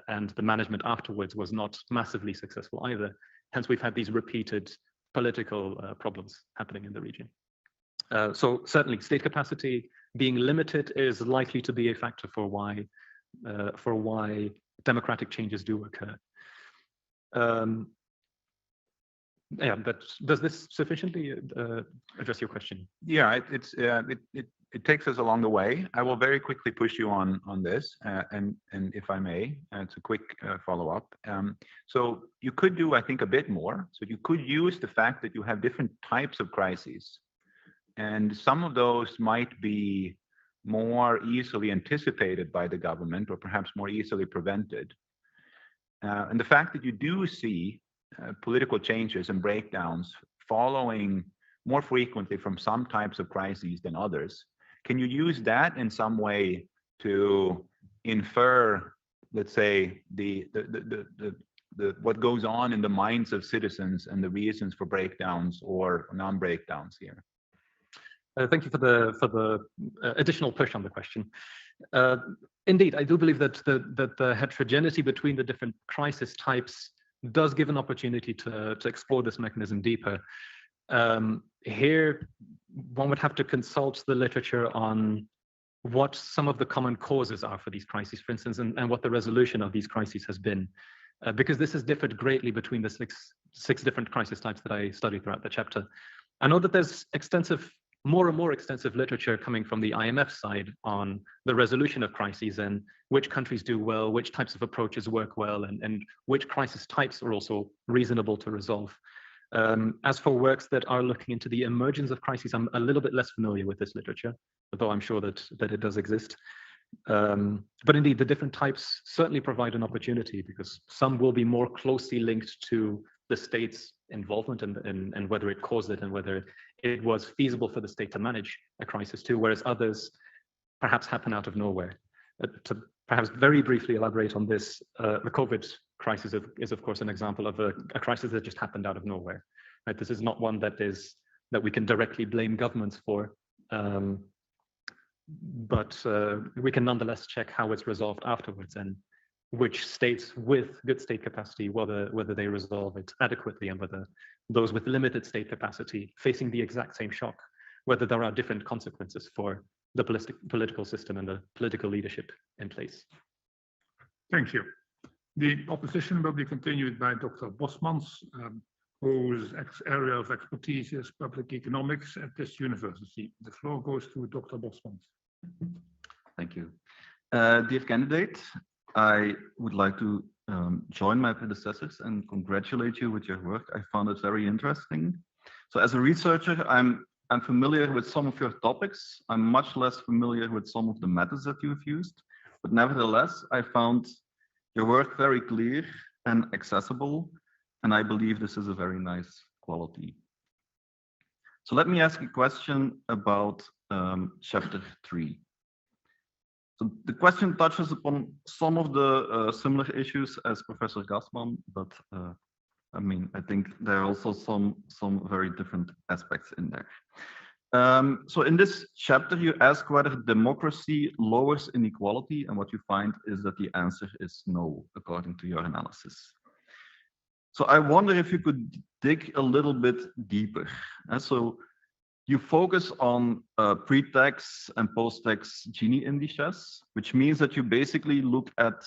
and the management afterwards was not massively successful either. Hence, we've had these repeated political problems happening in the region. So certainly, state capacity being limited is likely to be a factor for why democratic changes do occur. Yeah, but does this sufficiently address your question? Yeah, it takes us along the way. I will very quickly push you on this, and if I may, it's a quick follow-up. So you could do, I think, a bit more. So you could use the fact that you have different types of crises, and some of those might be more easily anticipated by the government, or perhaps more easily prevented. And the fact that you do see political changes and breakdowns following more frequently from some types of crises than others, can you use that in some way to infer, let's say, what goes on in the minds of citizens and the reasons for breakdowns or non-breakdowns here? Thank you for the additional push on the question. Indeed, I do believe that the heterogeneity between the different crisis types does give an opportunity to explore this mechanism deeper. Here, one would have to consult the literature on what some of the common causes are for these crises, for instance, and what the resolution of these crises has been, because this has differed greatly between the six different crisis types that I studied throughout the chapter. I know that there's more and more extensive literature coming from the IMF side on the resolution of crises and which countries do well, which types of approaches work well, and which crisis types are also reasonable to resolve. As for works that are looking into the emergence of crises, I'm a little bit less familiar with this literature, although I'm sure that it does exist. But indeed, the different types certainly provide an opportunity, because some will be more closely linked to the state's involvement and whether it caused it and whether it was feasible for the state to manage a crisis too, whereas others perhaps happen out of nowhere. To perhaps very briefly elaborate on this, the COVID crisis is of course an example of a crisis that just happened out of nowhere. Right? This is not one that we can directly blame governments for, but we can nonetheless check how it's resolved afterwards and which states with good state capacity, whether they resolve it adequately, and whether those with limited state capacity facing the exact same shock, whether there are different consequences for the political system and the political leadership in place. Thank you. The opposition will be continued by Dr. Bosmans, whose area of expertise is public economics at this university. The floor goes to Dr. Bosmans. Thank you. Dear candidate, I would like to join my predecessors and congratulate you with your work. I found it very interesting. So as a researcher, I'm familiar with some of your topics. I'm much less familiar with some of the methods that you've used, but nevertheless, I found your work very clear and accessible, and I believe this is a very nice quality. So let me ask a question about chapter 3. So the question touches upon some of the similar issues as Professor Kasman, but I mean, I think there are also some very different aspects in there. So in this chapter, you ask whether democracy lowers inequality, and what you find is that the answer is no, according to your analysis. So I wonder if you could dig a little bit deeper. So you focus on pre-tax and post-tax Gini indices, which means that you basically look at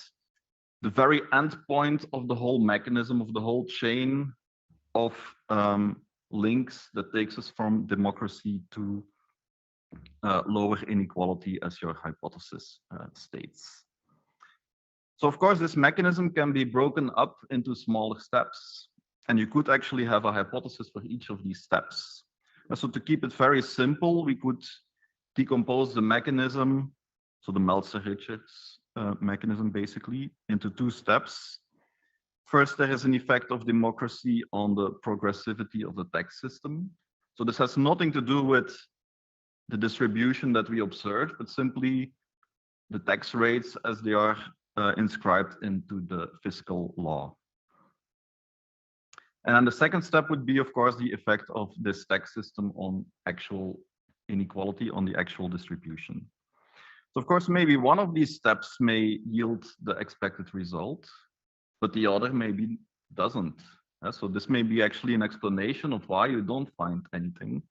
the very end point of the whole mechanism, of the whole chain of links that takes us from democracy to lower inequality, as your hypothesis states. So of course, this mechanism can be broken up into smaller steps, and you could actually have a hypothesis for each of these steps. So to keep it very simple, we could decompose the mechanism, so the Meltzer-Richards mechanism basically, into 2 steps. First, there is an effect of democracy on the progressivity of the tax system. So this has nothing to do with the distribution that we observe, but simply the tax rates as they are inscribed into the fiscal law. And then the second step would be, of course, the effect of this tax system on actual inequality, on the actual distribution. So of course, maybe one of these steps may yield the expected result, but the other maybe doesn't. So this may be actually an explanation of why you don't find anything.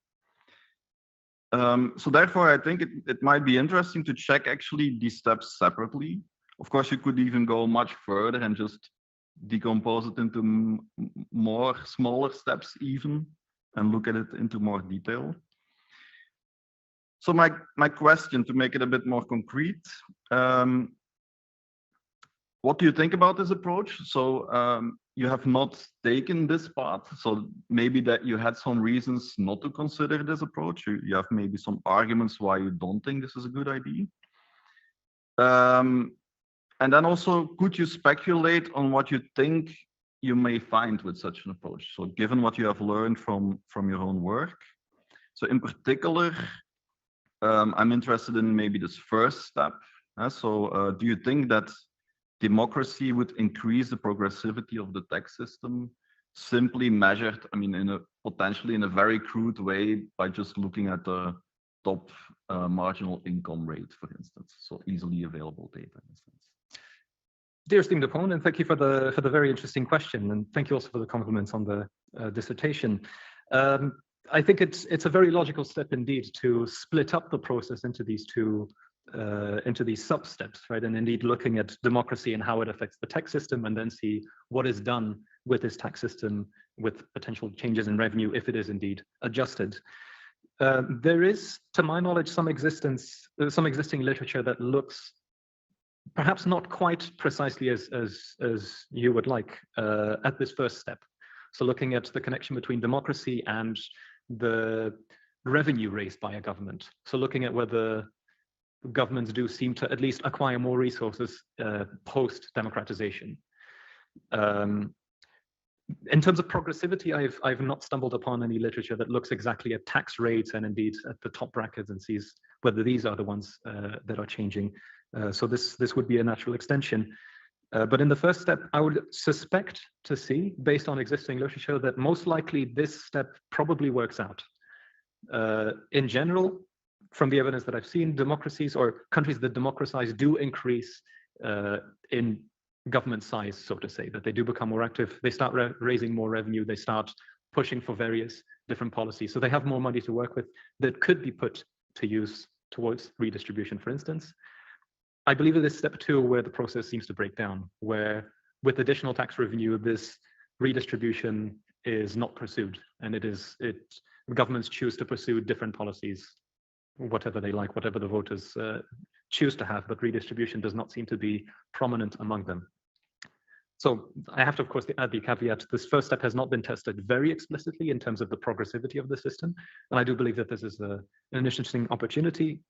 So therefore, I think it might be interesting to check actually these steps separately. Of course, you could even go much further and just decompose it into more smaller steps even, and look at it into more detail. So my question, to make it a bit more concrete, what do you think about this approach? So you have not taken this path, so maybe that you had some reasons not to consider this approach. You have maybe some arguments why you don't think this is a good idea. And then also, could you speculate on what you think you may find with such an approach? So given what you have learned from your own work. So in particular, I'm interested in maybe this first step. So do you think that democracy would increase the progressivity of the tax system, simply measured, I mean, potentially in a very crude way, by just looking at the top marginal income rate, for instance, so easily available data, in a sense? Dear esteemed opponent, thank you for the very interesting question, and thank you also for the compliments on the dissertation. I think it's a very logical step indeed to split up the process into these sub-steps, right? And indeed looking at democracy and how it affects the tax system, and then see what is done with this tax system with potential changes in revenue if it is indeed adjusted. There is, to my knowledge, some existing literature that looks perhaps not quite precisely as you would like at this first step. So looking at the connection between democracy and the revenue raised by a government. So looking at whether governments do seem to at least acquire more resources post-democratization. In terms of progressivity, I've not stumbled upon any literature that looks exactly at tax rates and indeed at the top brackets and sees whether these are the ones that are changing. So this would be a natural extension. But in the first step, I would suspect to see, based on existing literature, that most likely this step probably works out. In general, from the evidence that I've seen, democracies or countries that democratize do increase in government size, so to say, that they do become more active, they start raising more revenue, they start pushing for various different policies. So they have more money to work with that could be put to use towards redistribution, for instance. I believe it is step 2 where the process seems to break down, where with additional tax revenue, this redistribution is not pursued, and governments choose to pursue different policies, whatever they like, whatever the voters choose to have, but redistribution does not seem to be prominent among them. So I have to, of course, add the caveat, this first step has not been tested very explicitly in terms of the progressivity of the system. And I do believe that this is an interesting opportunity.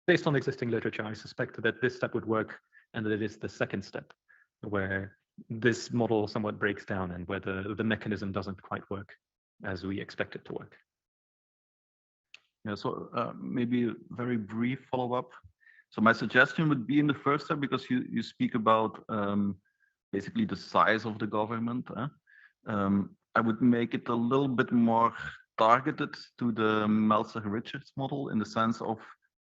Based on existing literature, I suspect that this step would work and that it is the second step where this model somewhat breaks down and where the mechanism doesn't quite work as we expect it to work. Yeah, so maybe a very brief follow-up. So my suggestion would be in the first step, because you speak about basically the size of the government. I would make it a little bit more targeted to the Meltzer-Richards model in the sense of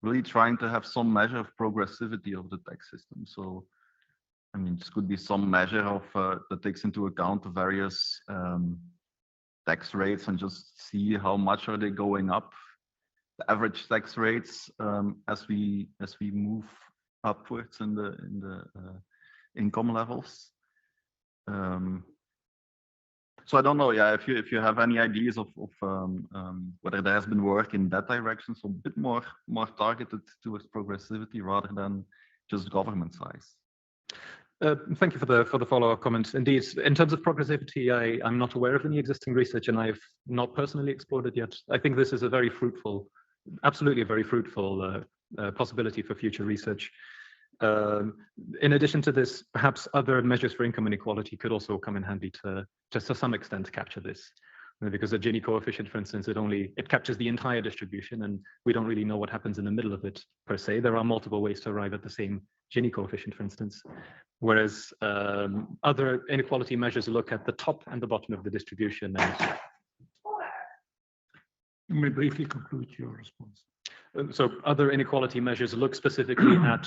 really trying to have some measure of progressivity of the tax system. So, I mean, this could be some measure of that takes into account the various tax rates and just see how much are they going up. The average tax rates as we move upwards in the income levels. So I don't know, yeah, if you have any ideas of whether there has been work in that direction, so a bit more targeted towards progressivity rather than just government size. Thank you for the follow-up comment. Indeed, in terms of progressivity, I'm not aware of any existing research, and I've not personally explored it yet. I think this is a very fruitful, absolutely a very fruitful possibility for future research. In addition to this, perhaps other measures for income inequality could also come in handy to some extent capture this. Because the Gini coefficient, for instance, it captures the entire distribution, and we don't really know what happens in the middle of it per se. There are multiple ways to arrive at the same Gini coefficient, for instance. Whereas other inequality measures look at the top and the bottom of the distribution. And you may briefly conclude your response. So other inequality measures look specifically at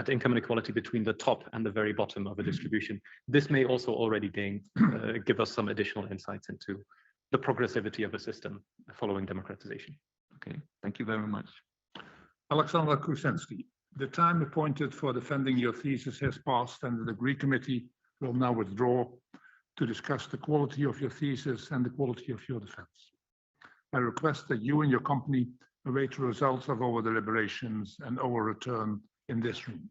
income inequality between the top and the very bottom of a distribution. This may also already give us some additional insights into the progressivity of a system following democratization. Okay, thank you very much. Alexander Kuczynski, the time appointed for defending your thesis has passed, and the degree committee will now withdraw to discuss the quality of your thesis and the quality of your defense. I request that you and your company await the results of our deliberations and our return in this room.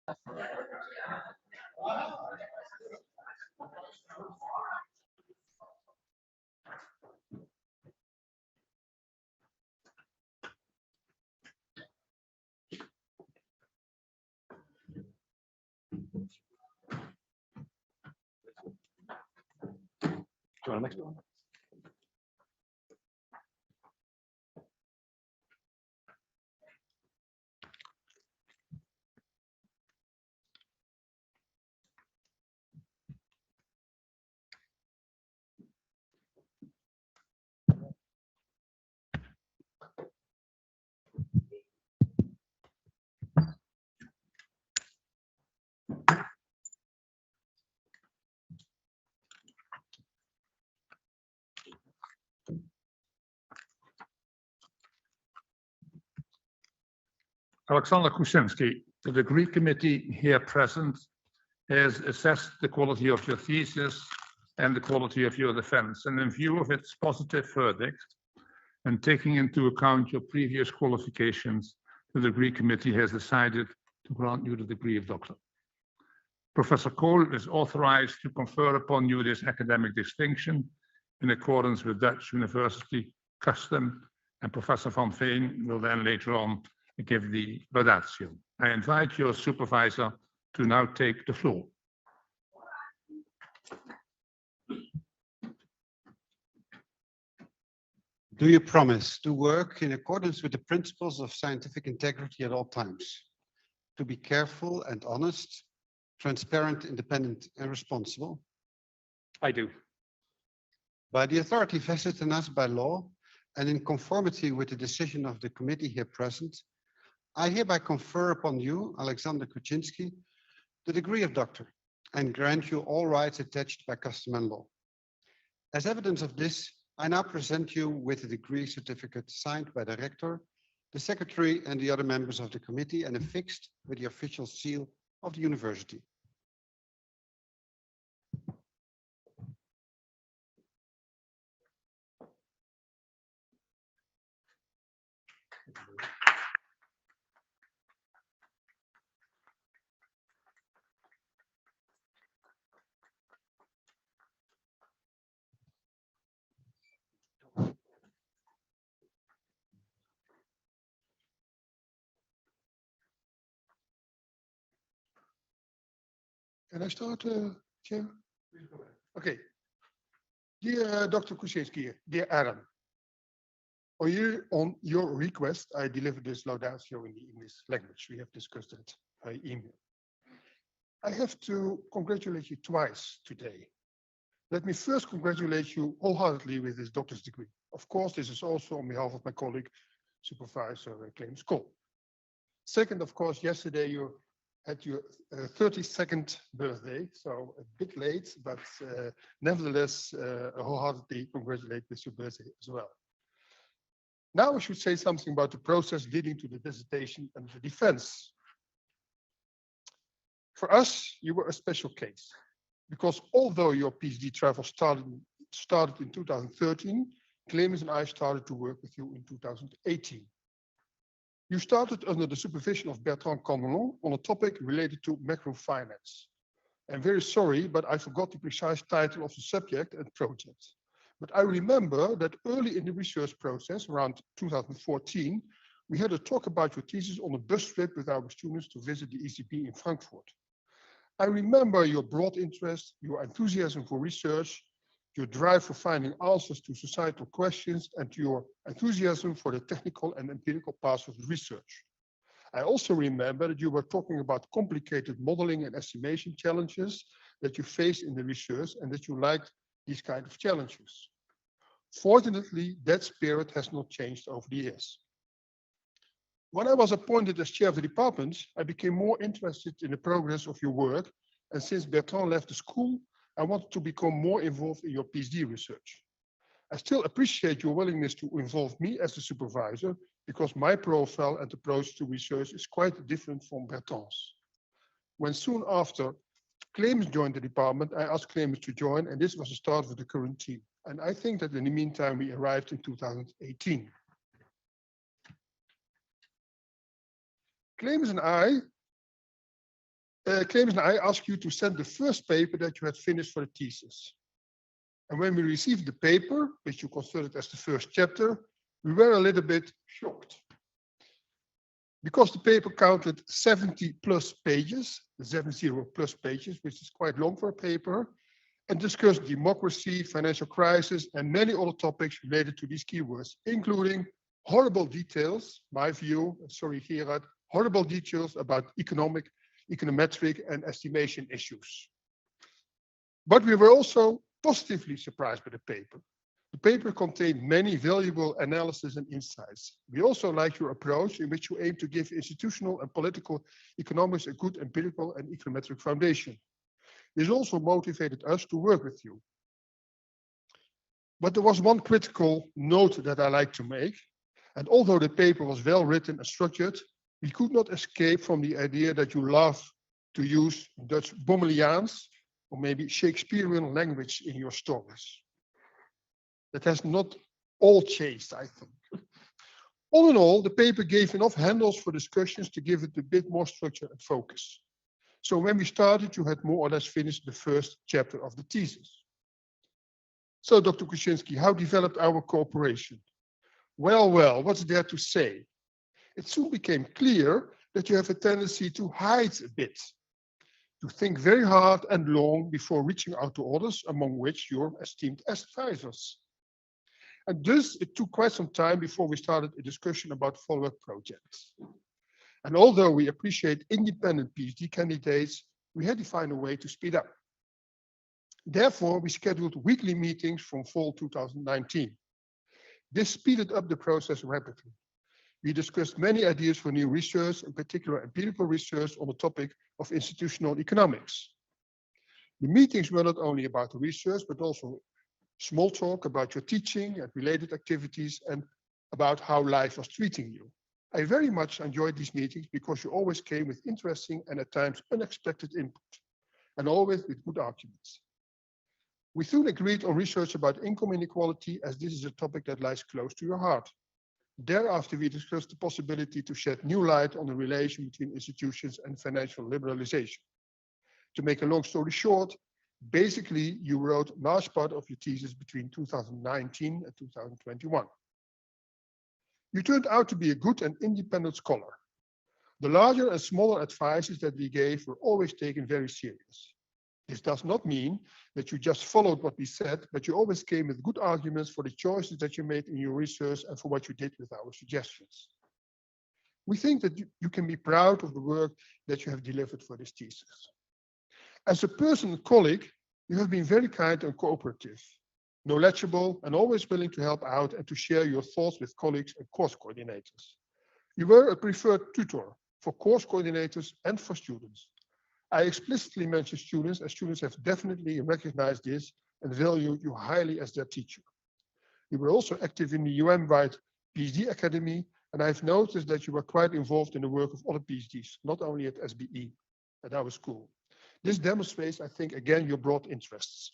Do you want to next one? Alexander Kuczynski, the degree committee here present has assessed the quality of your thesis and the quality of your defense. And in view of its positive verdict, and taking into account your previous qualifications, the degree committee has decided to grant you the degree of doctor. Professor Kool is authorized to confer upon you this academic distinction in accordance with Dutch university custom, and Professor Van Veen will then later on give the laudatio. I invite your supervisor to now take the floor. Do you promise to work in accordance with the principles of scientific integrity at all times? To be careful and honest, transparent, independent, and responsible? I do. By the authority vested in us by law and in conformity with the decision of the committee here present, I hereby confer upon you, Alexander Kuczynski, the degree of doctor and grant you all rights attached by custom and law. As evidence of this, I now present you with a degree certificate signed by the rector, the secretary, and the other members of the committee and affixed with the official seal of the university. Can I start, Chair? Okay. Dear Dr. Kuczynski, dear Adam, on your request, I delivered this laudatio in the English language. We have discussed it by email. I have to congratulate you twice today. Let me first congratulate you wholeheartedly with this doctor's degree. Of course, this is also on behalf of my colleague, Supervisor Clemens Kool. Second, of course, yesterday you had your 32nd birthday, so a bit late, but nevertheless, wholeheartedly congratulate with your birthday as well. Now I should say something about the process leading to the dissertation and the defense. For us, you were a special case, because although your PhD travel started in 2013, Clemens and I started to work with you in 2018. You started under the supervision of Bertrand Candelon on a topic related to macrofinance. I'm very sorry, but I forgot the precise title of the subject and project. But I remember that early in the research process, around 2014, we had a talk about your thesis on a bus trip with our students to visit the ECB in Frankfurt. I remember your broad interest, your enthusiasm for research, your drive for finding answers to societal questions, and your enthusiasm for the technical and empirical parts of the research. I also remember that you were talking about complicated modeling and estimation challenges that you faced in the research and that you liked these kind of challenges. Fortunately, that spirit has not changed over the years. When I was appointed as chair of the department, I became more interested in the progress of your work, and since Bertrand left the school, I wanted to become more involved in your PhD research. I still appreciate your willingness to involve me as the supervisor because my profile and approach to research is quite different from Bertrand's. When soon after Clemens joined the department, I asked Clemens to join, and this was the start of the current team. And I think that in the meantime, we arrived in 2018. Clemens and I Clemens and I asked you to send the first paper that you had finished for the thesis. And when we received the paper, which you considered as the first chapter, we were a little bit shocked. Because the paper counted 70 plus pages, 70 plus pages, which is quite long for a paper, and discussed democracy, financial crisis, and many other topics related to these keywords, including horrible details, my view, sorry, Gerard, horrible details about econometric and estimation issues. But we were also positively surprised by the paper. The paper contained many valuable analyses and insights. We also like your approach in which you aim to give institutional and political economics a good empirical and econometric foundation. This also motivated us to work with you. But there was one critical note that I like to make. And although the paper was well written and structured, we could not escape from the idea that you love to use Dutch Bommeliaans or maybe Shakespearean language in your stories. That has not all changed, I think. All in all, the paper gave enough handles for discussions to give it a bit more structure and focus. So when we started, you had more or less finished the first chapter of the thesis. So, Dr. Kuczynski, how developed our cooperation? Well, what's there to say? It soon became clear that you have a tendency to hide a bit, to think very hard and long before reaching out to others, among which your esteemed advisors. And thus, it took quite some time before we started a discussion about follow-up projects. And although we appreciate independent PhD candidates, we had to find a way to speed up. Therefore, we scheduled weekly meetings from fall 2019. This speeded up the process rapidly. We discussed many ideas for new research, in particular empirical research on the topic of institutional economics. The meetings were not only about the research, but also small talk about your teaching and related activities and about how life was treating you. I very much enjoyed these meetings because you always came with interesting and at times unexpected input, and always with good arguments. We soon agreed on research about income inequality, as this is a topic that lies close to your heart. Thereafter, we discussed the possibility to shed new light on the relation between institutions and financial liberalization. To make a long story short, basically, you wrote a large part of your thesis between 2019 and 2021. You turned out to be a good and independent scholar. The larger and smaller advices that we gave were always taken very serious. This does not mean that you just followed what we said, but you always came with good arguments for the choices that you made in your research and for what you did with our suggestions. We think that you can be proud of the work that you have delivered for this thesis. As a person and colleague, you have been very kind and cooperative, knowledgeable, and always willing to help out and to share your thoughts with colleagues and course coordinators. You were a preferred tutor for course coordinators and for students. I explicitly mention students, as students have definitely recognized this and value you highly as their teacher. You were also active in the UN-wide PhD Academy, and I've noticed that you were quite involved in the work of other PhDs, not only at SBE, at our school. This demonstrates, I think, again, your broad interests.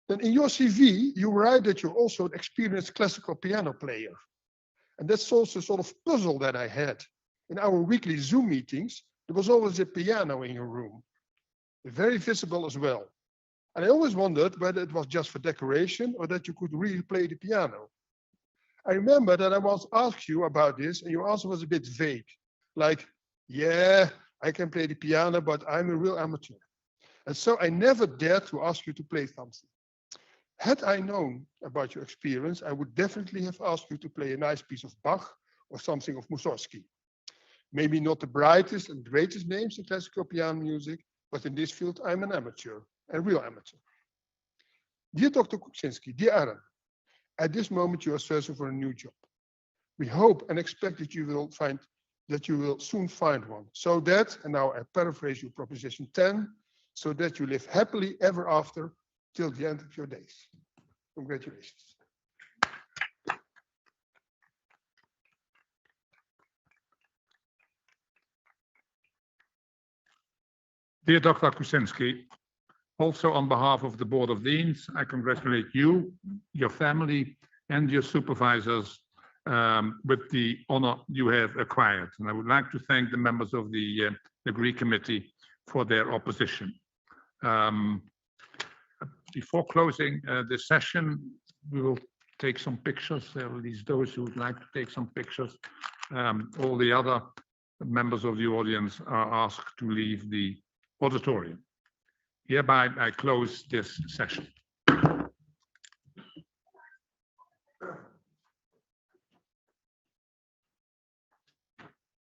Then in your CV, you write that you're also an experienced classical piano player. And that's also a sort of puzzle that I had. In our weekly Zoom meetings, there was always a piano in your room, very visible as well. And I always wondered whether it was just for decoration or that you could really play the piano. I remember that I once asked you about this and your answer was a bit vague, like, yeah, I can play the piano, but I'm a real amateur. And so I never dared to ask you to play something. Had I known about your experience, I would definitely have asked you to play a nice piece of Bach or something of Mussorgsky. Maybe not the brightest and greatest names in classical piano music, but in this field, I'm an amateur, a real amateur. Dear Dr. Kuczynski, dear Aaron, at this moment you are searching for a new job. We hope and expect that you will soon find one, so that, and now I paraphrase your proposition 10, so that you live happily ever after till the end of your days. Congratulations. Dear Dr. Kuczynski, also on behalf of the Board of Deans, I congratulate you, your family, and your supervisors with the honor you have acquired. And I would like to thank the members of the Degree Committee for their opposition. Before closing this session, we will take some pictures. There are at least those who would like to take some pictures. All the other members of the audience are asked to leave the auditorium. Hereby, I close this session.